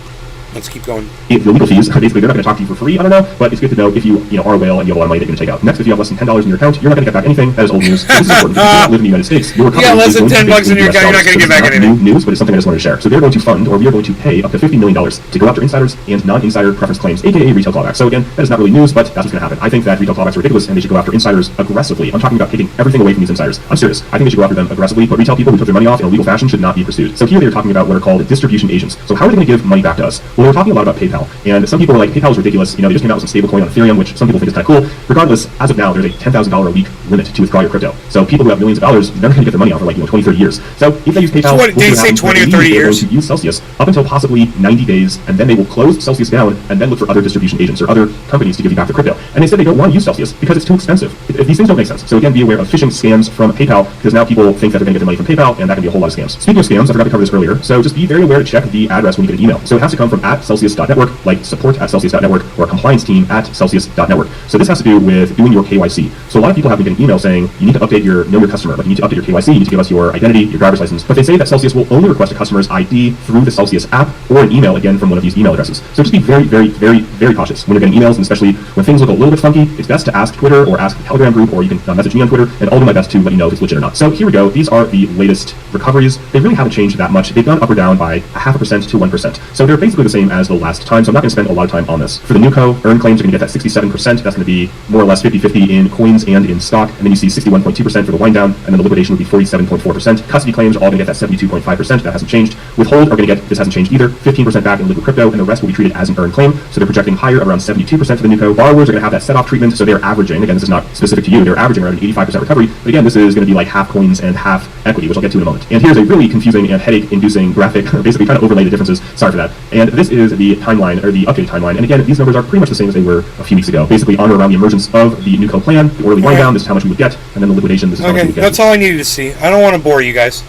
Speaker 1: let's keep going.
Speaker 5: The legal fees, basically, they're not going to talk to you for free. I don't know, but it's good to know if you are a whale and you have a lot of money that you're going to take out. Next, if you have less than $10 in your account, you're not going to get back anything. That is old news. So this is important. If you do not live in the United States, your
Speaker 1: Yeah, less than $10 in your account, you're not going to get back
Speaker 5: anything.
Speaker 1: anything.
Speaker 5: New news, but it's something I just wanted to share. So they're going to fund, or we are going to pay up to $50 million to go after insiders and non-insider preference claims, aka retail clawbacks. So again, that is not really news, but that's what's going to happen. I think that retail clawbacks are ridiculous, and they should go after insiders aggressively. I'm talking about taking everything away from these insiders. I'm serious. I think they should go after them aggressively, but retail people who took their money off in a legal fashion should not be pursued. So here they're talking about what are called distribution agents. So how are they going to give money back to us? Well, we're talking a lot about PayPal, and some people are like, PayPal is ridiculous. You know, they just came out with some stablecoin on Ethereum, which some people think is kind of cool. Regardless, as of now, there's a $10,000 a week limit to withdraw your crypto. So people who have millions of dollars, they're not going to get their money out for like 20, 30 years. So if they use PayPal,
Speaker 1: So what, did they say 20 or 30
Speaker 5: they're
Speaker 1: years?
Speaker 5: going to use Celsius up until possibly 90 days, and then they will close Celsius down and then look for other distribution agents or other companies to give you back the crypto. And they said they don't want to use Celsius because it's too expensive. These things don't make sense. So again, be aware of phishing scams from PayPal, because now people think that they're going to get their money from PayPal, and that can be a whole lot of scams. Speaking of scams, I forgot to cover this earlier, so just be very aware to check the address when you get an email. So it has to come from @celsius.network, like support@celsius.network, or compliance team @celsius.network. So this has to do with doing your KYC. So a lot of people have been getting emails saying you need to update your know your customer, like you need to update your KYC, you need to give us your identity, your driver's license. But they say that Celsius will only request a customer's ID through the Celsius app or an email, again, from one of these email addresses. So just be very, very, very, very cautious when you're getting emails, and especially when things look a little bit funky. It's best to ask Twitter or ask the Telegram group, or you can message me on Twitter, and I'll do my best to let you know if it's legit or not. So here we go. These are the latest recoveries. They really haven't changed that much. They've gone up or down by 0.5% to 1%. So they're basically the same same as the last time, so I'm not going to spend a lot of time on this. For the NUCO, earned claims are going to get that 67%. That's going to be more or less 50-50 in coins and in stock. And then you see 61.2% for the wind down, and then the liquidation would be 47.4%. Custody claims are all going to get that 72.5%. That hasn't changed. Withhold are going to get, this hasn't changed either, 15% back in liquid crypto, and the rest will be treated as an earned claim. So they're projecting higher, around 72% for the NUCO. Borrowers are going to have that set-off treatment, so they're averaging, again, this is not specific to you, they're averaging around an 85% recovery. But again, this is going to be like half coins and half equity, which I'll get to in a moment. And here's a really confusing and headache-inducing graphic, basically trying to overlay the differences. Sorry for that. And this is the timeline, or the updated timeline. And again, these numbers are pretty much the same as they were a few weeks ago. Basically on or around the emergence of the NUCO plan, the early wind down, this is how much we would get, and then the liquidation, this is how much we
Speaker 1: Okay,
Speaker 5: would get.
Speaker 1: that's all I needed to see. I don't want to bore you guys.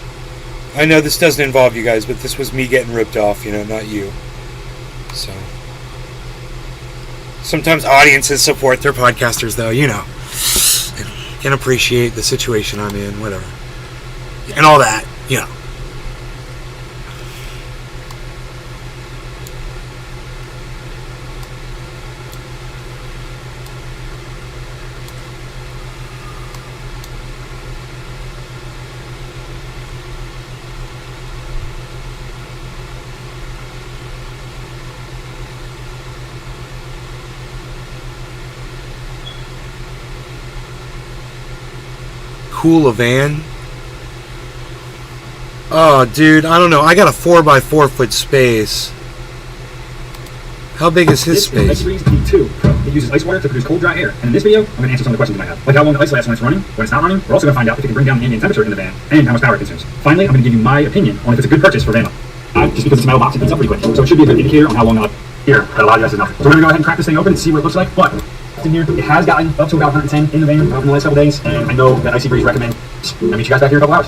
Speaker 1: I know this doesn't involve you guys, but this was me getting ripped off, you know, not you. So sometimes audiences support their podcasters, though, you know. Can appreciate the situation I'm in, whatever. And all that, you know. Cool a van. Oh, dude, I don't know. I got a 4x4 foot space. How big is his space?
Speaker 6: This is IceBreeze D2 Pro. It uses ice water to produce cold, dry air. And in this video, I'm going to answer some of the questions you might have. Like how long the ice lasts when it's running, when it's not running. We're also going to find out if it can bring down the ambient temperature in the van, and how much power it consumes. Finally, I'm going to give you my opinion on if it's a good purchase for van life. Just because it's a metal box, it heats up pretty quick. So it should be a good indicator on how long the here, but a lot of you guys didn't know. So we're going to go ahead and crack this thing open and see what it looks like. But in here, it has gotten up to about 110 in the van in the last couple days, and I know that IceBreeze recommend I meet you guys back here in a couple hours.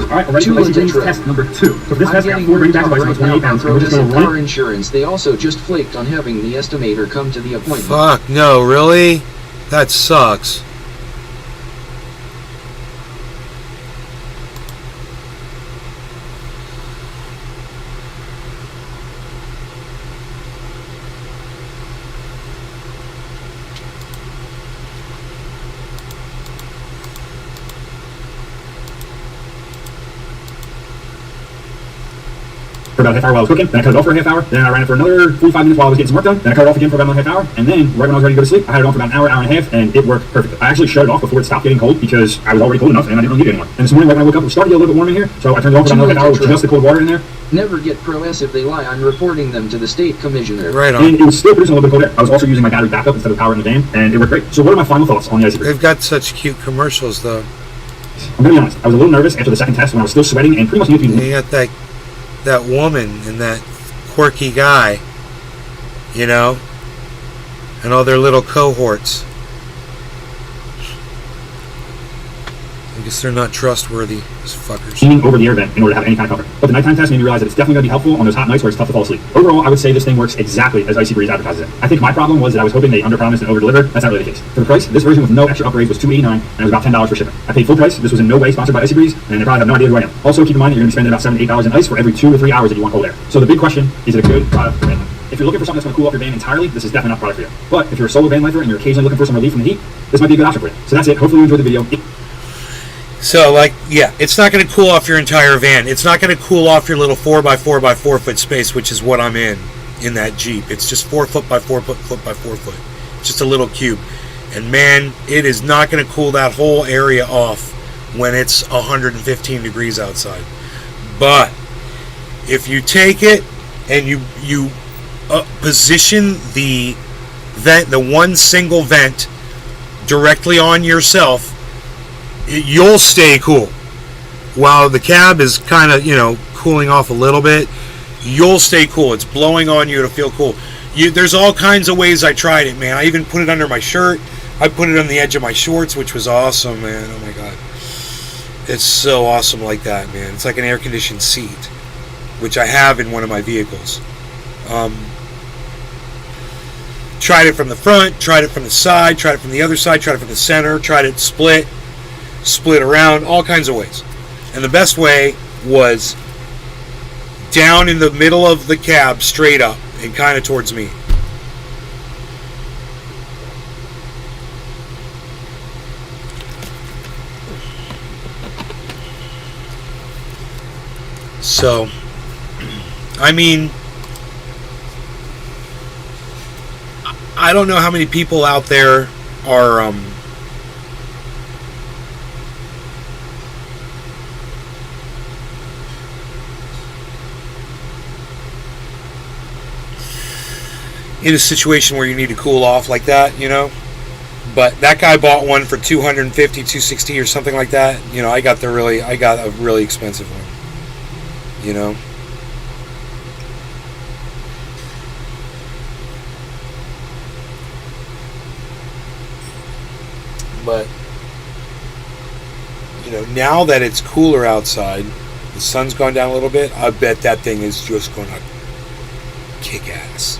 Speaker 6: Alright, we're ready for IceBreeze test number 2. So for this test, I got 4 green bags of ice on 28 pounds. We're just going to
Speaker 2: car insurance. They also just flaked on having the estimator come to the appointment.
Speaker 1: Fuck, no, really? That sucks.
Speaker 6: for about a half hour while I was cooking, then I cut it off for a half hour, then I ran it for another 45 minutes while I was getting some work done, then I cut it off again for about another half hour, and then right when I was ready to go to sleep, I had it on for about an hour, hour and a half, and it worked perfectly. I actually shut it off before it stopped getting cold because I was already cold enough and I didn't really need it anymore. And this morning right when I woke up, it was starting to get a little bit warm in here, so I turned it off for about another half hour with just the cold water in there.
Speaker 2: Never get pro-S if they lie. I'm reporting them to the state commissioner.
Speaker 1: Right on.
Speaker 6: And it was still producing a little bit of cold air. I was also using my battery backup instead of power in the van, and it worked great. So what are my final thoughts on the IceBreeze?
Speaker 1: They've got such cute commercials, though.
Speaker 6: I'm gonna be honest, I was a little nervous after the second test when I was still sweating and pretty much knew to be
Speaker 1: They got that woman and that quirky guy, you know, and all their little cohorts. I guess they're not trustworthy, those fuckers.
Speaker 6: leaning over the air vent in order to have any kind of cover. But the nighttime test made me realize that it's definitely going to be helpful on those hot nights where it's tough to fall asleep. Overall, I would say this thing works exactly as IceBreeze advertises it. I think my problem was that I was hoping they underpromised and overdelivered. That's not really the case. For the price, this version with no extra upgrades was $289, and it was about $10 for shipping. I paid full price. This was in no way sponsored by IceBreeze, and I probably have no idea who I am. Also, keep in mind that you're going to be spending about $7 to $8 in ice for every 2 to 3 hours that you want cold air. So the big question, is it a good product for van life? If you're looking for something that's going to cool off your van entirely, this is definitely not the product for you. But if you're a solo van lifer and you're occasionally looking for some relief from the heat, this might be a good option for you. So that's it. Hopefully you enjoyed the video.
Speaker 1: So, like, yeah, it's not going to cool off your entire van. It's not going to cool off your little 4x4x4 foot space, which is what I'm in that Jeep. It's just 4 foot by 4 foot by 4 foot. It's just a little cube. And man, it is not going to cool that whole area off when it's 115 degrees outside. But if you take it and you position the vent, the one single vent directly on yourself, you'll stay cool. While the cab is kind of, cooling off a little bit, you'll stay cool. It's blowing on you to feel cool. There's all kinds of ways I tried it, man. I even put it under my shirt. I put it on the edge of my shorts, which was awesome, man. Oh my God. It's so awesome like that, man. It's like an air-conditioned seat, which I have in one of my vehicles. Tried it from the front, tried it from the side, tried it from the other side, tried it from the center, tried it split around, all kinds of ways. And the best way was down in the middle of the cab, straight up and kind of towards me. So, I mean, I don't know how many people out there are in a situation where you need to cool off like that, you know. But that guy bought one for $250, $260 or something like that. You know, I got a really expensive one. You know. But you know, now that it's cooler outside, the sun's gone down a little bit, I bet that thing is just going to kick ass.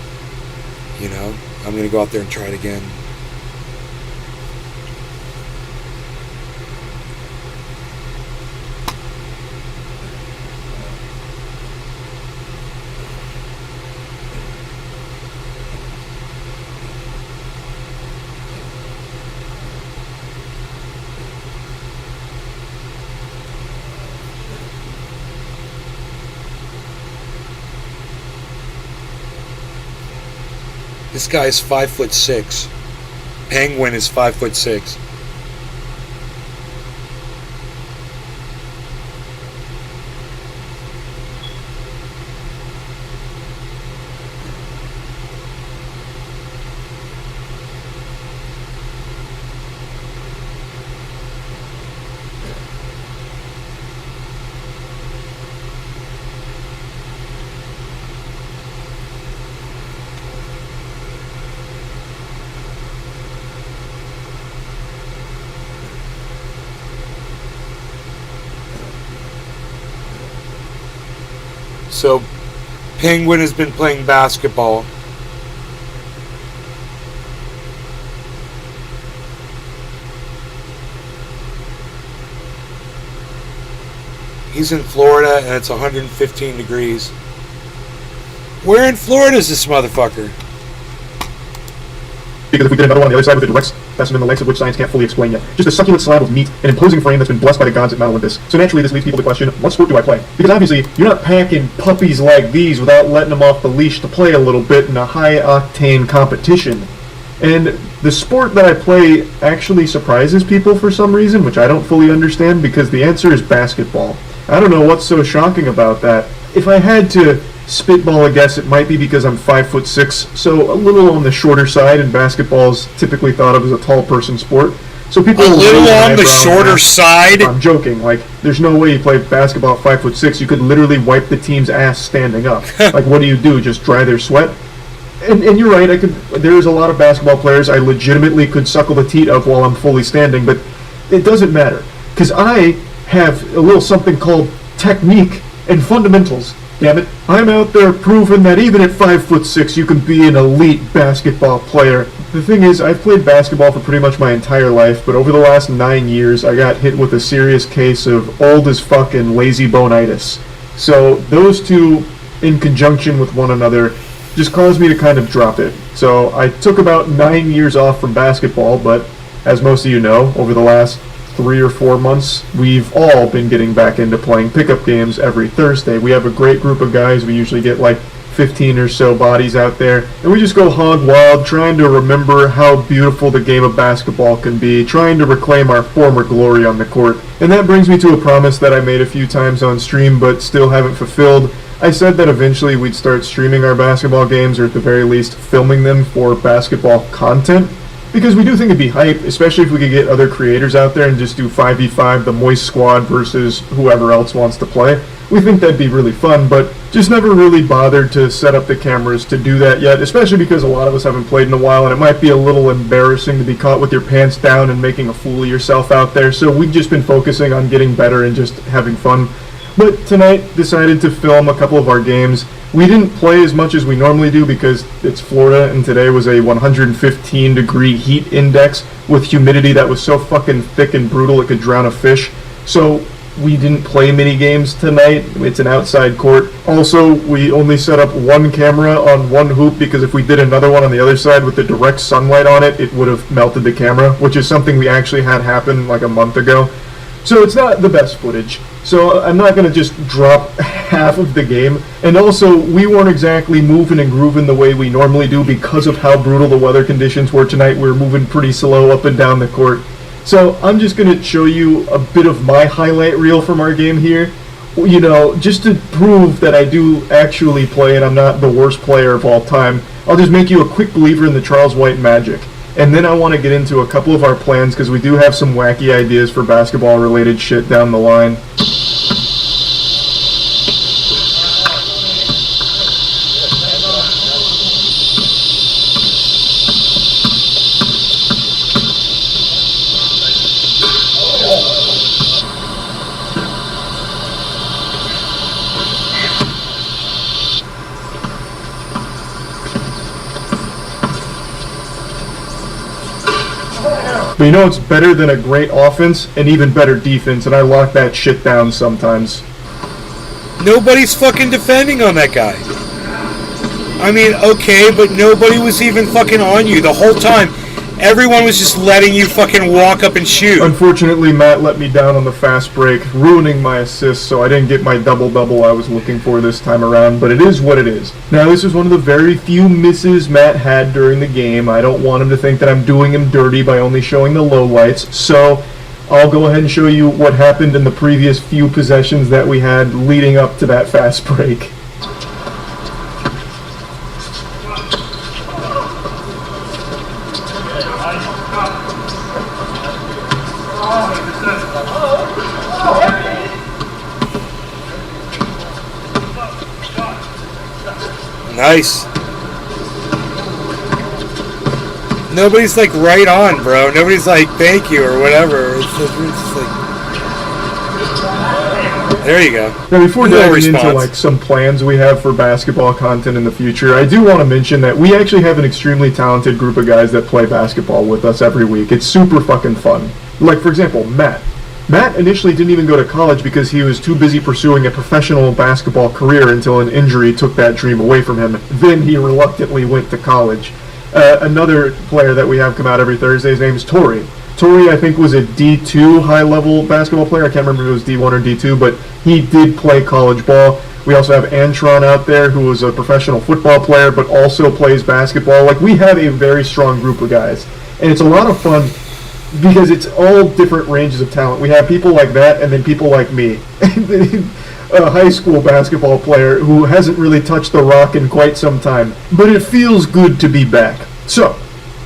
Speaker 1: You know, I'm going to go out there and try it again. This guy is 5'6". Penguin is 5'6". So, Penguin has been playing basketball. He's in Florida and it's 115 degrees. Where in Florida is this motherfucker?
Speaker 7: Because if we did another one on the other side with a direct specimen, the lengths of which science can't fully explain yet. Just a succulent slab of meat, an imposing frame that's been blessed by the gods at Mount Olympus. So naturally this leads people to question, what sport do I play? Because obviously, you're not packing puppies like these without letting them off the leash to play a little bit in a high-octane competition. And the sport that I play actually surprises people for some reason, which I don't fully understand, because the answer is basketball. I don't know what's so shocking about that. If I had to spitball a guess, it might be because I'm 5'6", so a little on the shorter side, and basketball is typically thought of as a tall person sport. So people
Speaker 1: A little on the shorter side?
Speaker 7: I'm joking. Like, there's no way you play basketball at 5'6". You could literally wipe the team's ass standing up. Like, what do? Just dry their sweat? And you're right. There's a lot of basketball players I legitimately could suckle the teat of while I'm fully standing, but it doesn't matter because I have a little something called technique and fundamentals. Damn it. I'm out there proving that even at 5'6", you can be an elite basketball player. The thing is, I've played basketball for pretty much my entire life, but over the last 9 years, I got hit with a serious case of old as fucking lazy bone-itis. So those two, in conjunction with one another, just caused me to kind of drop it. So I took about 9 years off from basketball, but as most of you know, over the last 3 or 4 months, we've all been getting back into playing pickup games every Thursday. We have a great group of guys. We usually get like 15 or so bodies out there, and we just go hog wild trying to remember how beautiful the game of basketball can be, trying to reclaim our former glory on the court. And that brings me to a promise that I made a few times on stream but still haven't fulfilled. I said that eventually we'd start streaming our basketball games, or at the very least filming them for basketball content. Because we do think it'd be hype, especially if we could get other creators out there and just do 5v5, the Moist Squad versus whoever else wants to play. We think that'd be really fun, but just never really bothered to set up the cameras to do that yet, especially because a lot of us haven't played in a while, and it might be a little embarrassing to be caught with your pants down and making a fool of yourself out there, so we've just been focusing on getting better and just having fun. But tonight, decided to film a couple of our games. We didn't play as much as we normally do because it's Florida, and today was a 115 degree heat index with humidity that was so fucking thick and brutal it could drown a fish. So we didn't play mini games tonight. It's an outside court. Also, we only set up one camera on one hoop because if we did another one on the other side with the direct sunlight on it, it would have melted the camera, which is something we actually had happen like a month ago. So it's not the best footage. So I'm not going to just drop half of the game. And also, we weren't exactly moving and grooving the way we normally do because of how brutal the weather conditions were tonight. We were moving pretty slow up and down the court. So I'm just going to show you a bit of my highlight reel from our game here. You know, just to prove that I do actually play and I'm not the worst player of all time. I'll just make you a quick believer in the Charles White magic. And then I want to get into a couple of our plans because we do have some wacky ideas for basketball-related shit down the line. But you know it's better than a great offense and even better defense, and I lock that shit down sometimes.
Speaker 1: Nobody's fucking defending on that guy. I mean, okay, but nobody was even fucking on you the whole time. Everyone was just letting you fucking walk up and shoot.
Speaker 7: Unfortunately, Matt let me down on the fast break, ruining my assist, so I didn't get my double-double I was looking for this time around, but it is what it is. Now, this is one of the very few misses Matt had during the game. I don't want him to think that I'm doing him dirty by only showing the lowlights, so I'll go ahead and show you what happened in the previous few possessions that we had leading up to that fast break.
Speaker 1: Nice. Nobody's like right on, bro. Nobody's like thank you or whatever. It's just like, there you go.
Speaker 7: Now, before
Speaker 1: No
Speaker 7: diving
Speaker 1: response.
Speaker 7: into like some plans we have for basketball content in the future, I do want to mention that we actually have an extremely talented group of guys that play basketball with us every week. It's super fucking fun. Like, for example, Matt. Matt initially didn't even go to college because he was too busy pursuing a professional basketball career until an injury took that dream away from him. Then he reluctantly went to college. Another player that we have come out every Thursday, his name is Tori. Tori, I think, was a D2 high-level basketball player. I can't remember if it was D1 or D2, but he did play college ball. We also have Antron out there, who was a professional football player, but also plays basketball. Like, we have a very strong group of guys. And it's a lot of fun because it's all different ranges of talent. We have people like that, and then people like me. A high school basketball player who hasn't really touched the rock in quite some time. But it feels good to be back. So,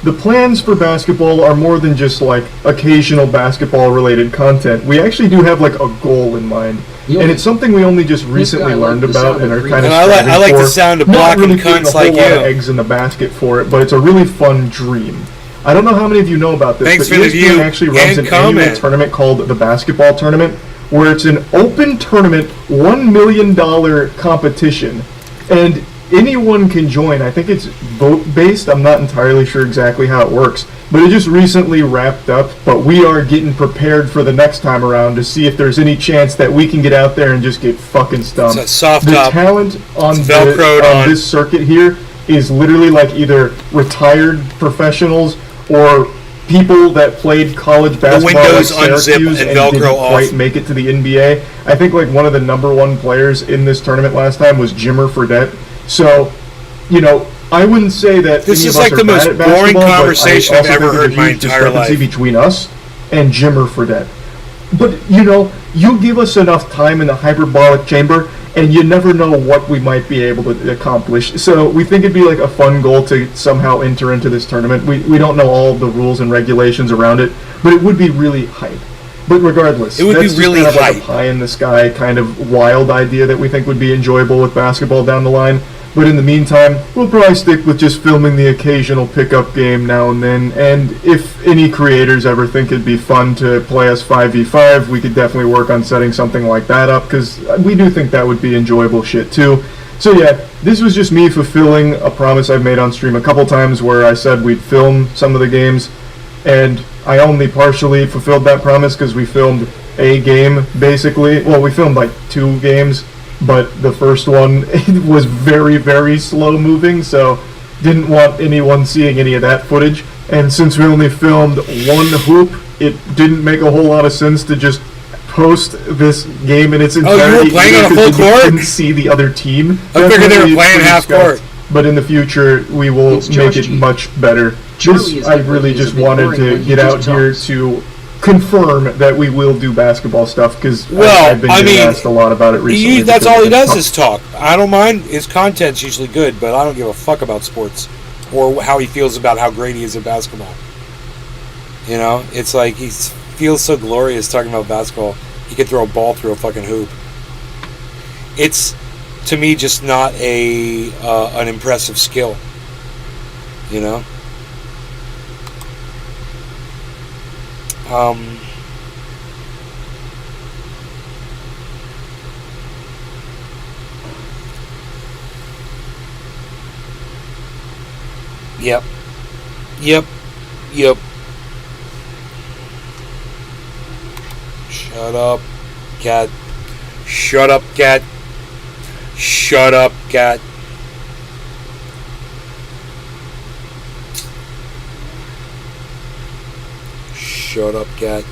Speaker 7: the plans for basketball are more than just like occasional basketball related content. We actually do have like a goal in mind. And it's something we only just recently
Speaker 2: guy
Speaker 7: learned
Speaker 2: liked the
Speaker 7: about
Speaker 2: sound
Speaker 7: and
Speaker 2: of
Speaker 7: are
Speaker 2: green.
Speaker 7: kind of
Speaker 1: And I like
Speaker 7: striving
Speaker 1: the
Speaker 7: for.
Speaker 1: sound of
Speaker 7: Not
Speaker 1: blocking
Speaker 7: really putting
Speaker 1: cunts
Speaker 7: a whole
Speaker 1: like
Speaker 7: lot of
Speaker 1: you.
Speaker 7: eggs in the basket for it, but it's a really fun dream. I don't know how many of you know about this,
Speaker 1: Thanks
Speaker 7: but
Speaker 1: for the
Speaker 7: ESPN
Speaker 1: view
Speaker 7: actually runs
Speaker 1: and
Speaker 7: an annual
Speaker 1: comment.
Speaker 7: tournament called the Basketball Tournament, where it's an open tournament, $1 million competition, and anyone can join. I think it's vote-based. I'm not entirely sure exactly how it works, but it just recently wrapped up, but we are getting prepared for the next time around to see if there's any chance that we can get out there and just get fucking stumped.
Speaker 1: It's a soft
Speaker 7: The
Speaker 1: top.
Speaker 7: talent on,
Speaker 1: It's Velcroed on.
Speaker 7: this circuit here is literally like either retired professionals or people that played college basketball
Speaker 1: windows
Speaker 7: like
Speaker 1: unzip
Speaker 7: Syracuse
Speaker 1: and
Speaker 7: and
Speaker 1: Velcro
Speaker 7: didn't
Speaker 1: off.
Speaker 7: quite make it to the NBA. I think like one of the #1 players in this tournament last time was Jimmer Fredette. So, you know, I wouldn't say that
Speaker 1: This
Speaker 7: any
Speaker 1: is
Speaker 7: of us
Speaker 1: like
Speaker 7: are
Speaker 1: the most
Speaker 7: bad at
Speaker 1: boring
Speaker 7: basketball, but I
Speaker 1: conversation I've
Speaker 7: also
Speaker 1: ever
Speaker 7: think there's
Speaker 1: heard
Speaker 7: a
Speaker 1: in my
Speaker 7: huge
Speaker 1: entire
Speaker 7: discrepancy
Speaker 1: life.
Speaker 7: between us and Jimmer Fredette. But, you know, you give us enough time in the hyperbolic chamber, and you never know what we might be able to accomplish. So we think it'd be like a fun goal to somehow enter into this tournament. We don't know all the rules and regulations around it, but it would be really hype. But regardless,
Speaker 1: It would be
Speaker 7: that's just
Speaker 1: really
Speaker 7: kind of like
Speaker 1: hype.
Speaker 7: a pie in the sky kind of wild idea that we think would be enjoyable with basketball down the line. But in the meantime, we'll probably stick with just filming the occasional pickup game now and then. And if any creators ever think it'd be fun to play us 5v5, we could definitely work on setting something like that up, because we do think that would be enjoyable shit too. So yeah, this was just me fulfilling a promise I've made on stream a couple times where I said we'd film some of the games, and I only partially fulfilled that promise because we filmed a game basically. Well, we filmed like 2 games, but the first one was very, very slow moving, so didn't want anyone seeing any of that footage. And since we only filmed 1 hoop, it didn't make a whole lot of sense to just post this game in its
Speaker 1: you were
Speaker 7: entirety.
Speaker 1: playing on a
Speaker 7: because
Speaker 1: full
Speaker 7: you
Speaker 1: court?
Speaker 7: couldn't see the other team.
Speaker 1: I figured they were
Speaker 7: Definitely
Speaker 1: playing
Speaker 7: pretty
Speaker 1: half court.
Speaker 7: scuffed, but in the future, we will
Speaker 2: It's
Speaker 7: make
Speaker 2: Josh
Speaker 7: it
Speaker 2: G.
Speaker 7: much better.
Speaker 2: Charlie is
Speaker 7: I
Speaker 2: like
Speaker 7: really
Speaker 2: he's a
Speaker 7: just
Speaker 2: bit
Speaker 7: wanted
Speaker 2: boring
Speaker 7: to
Speaker 2: when he
Speaker 7: get out
Speaker 2: just
Speaker 7: here
Speaker 2: talks.
Speaker 7: to confirm that we will do basketball stuff, because
Speaker 1: Well,
Speaker 7: I've been
Speaker 1: I
Speaker 7: getting
Speaker 1: mean,
Speaker 7: asked a lot about it recently.
Speaker 1: That's
Speaker 7: because
Speaker 1: all he
Speaker 7: of the
Speaker 1: does
Speaker 7: talk.
Speaker 1: is talk. I don't mind. His content's usually good, but I don't give a fuck about sports or how he feels about how great he is at basketball. You know, it's like he feels so glorious talking about basketball. He could throw a ball through a fucking hoop. It's, to me, just not an impressive skill. You know? Yep. Shut up, cat. Shut up, cat. Shut up, cat. Shut up, cat.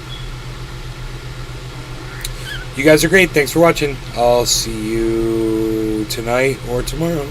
Speaker 1: You guys are great. Thanks for watching. I'll see you tonight or tomorrow.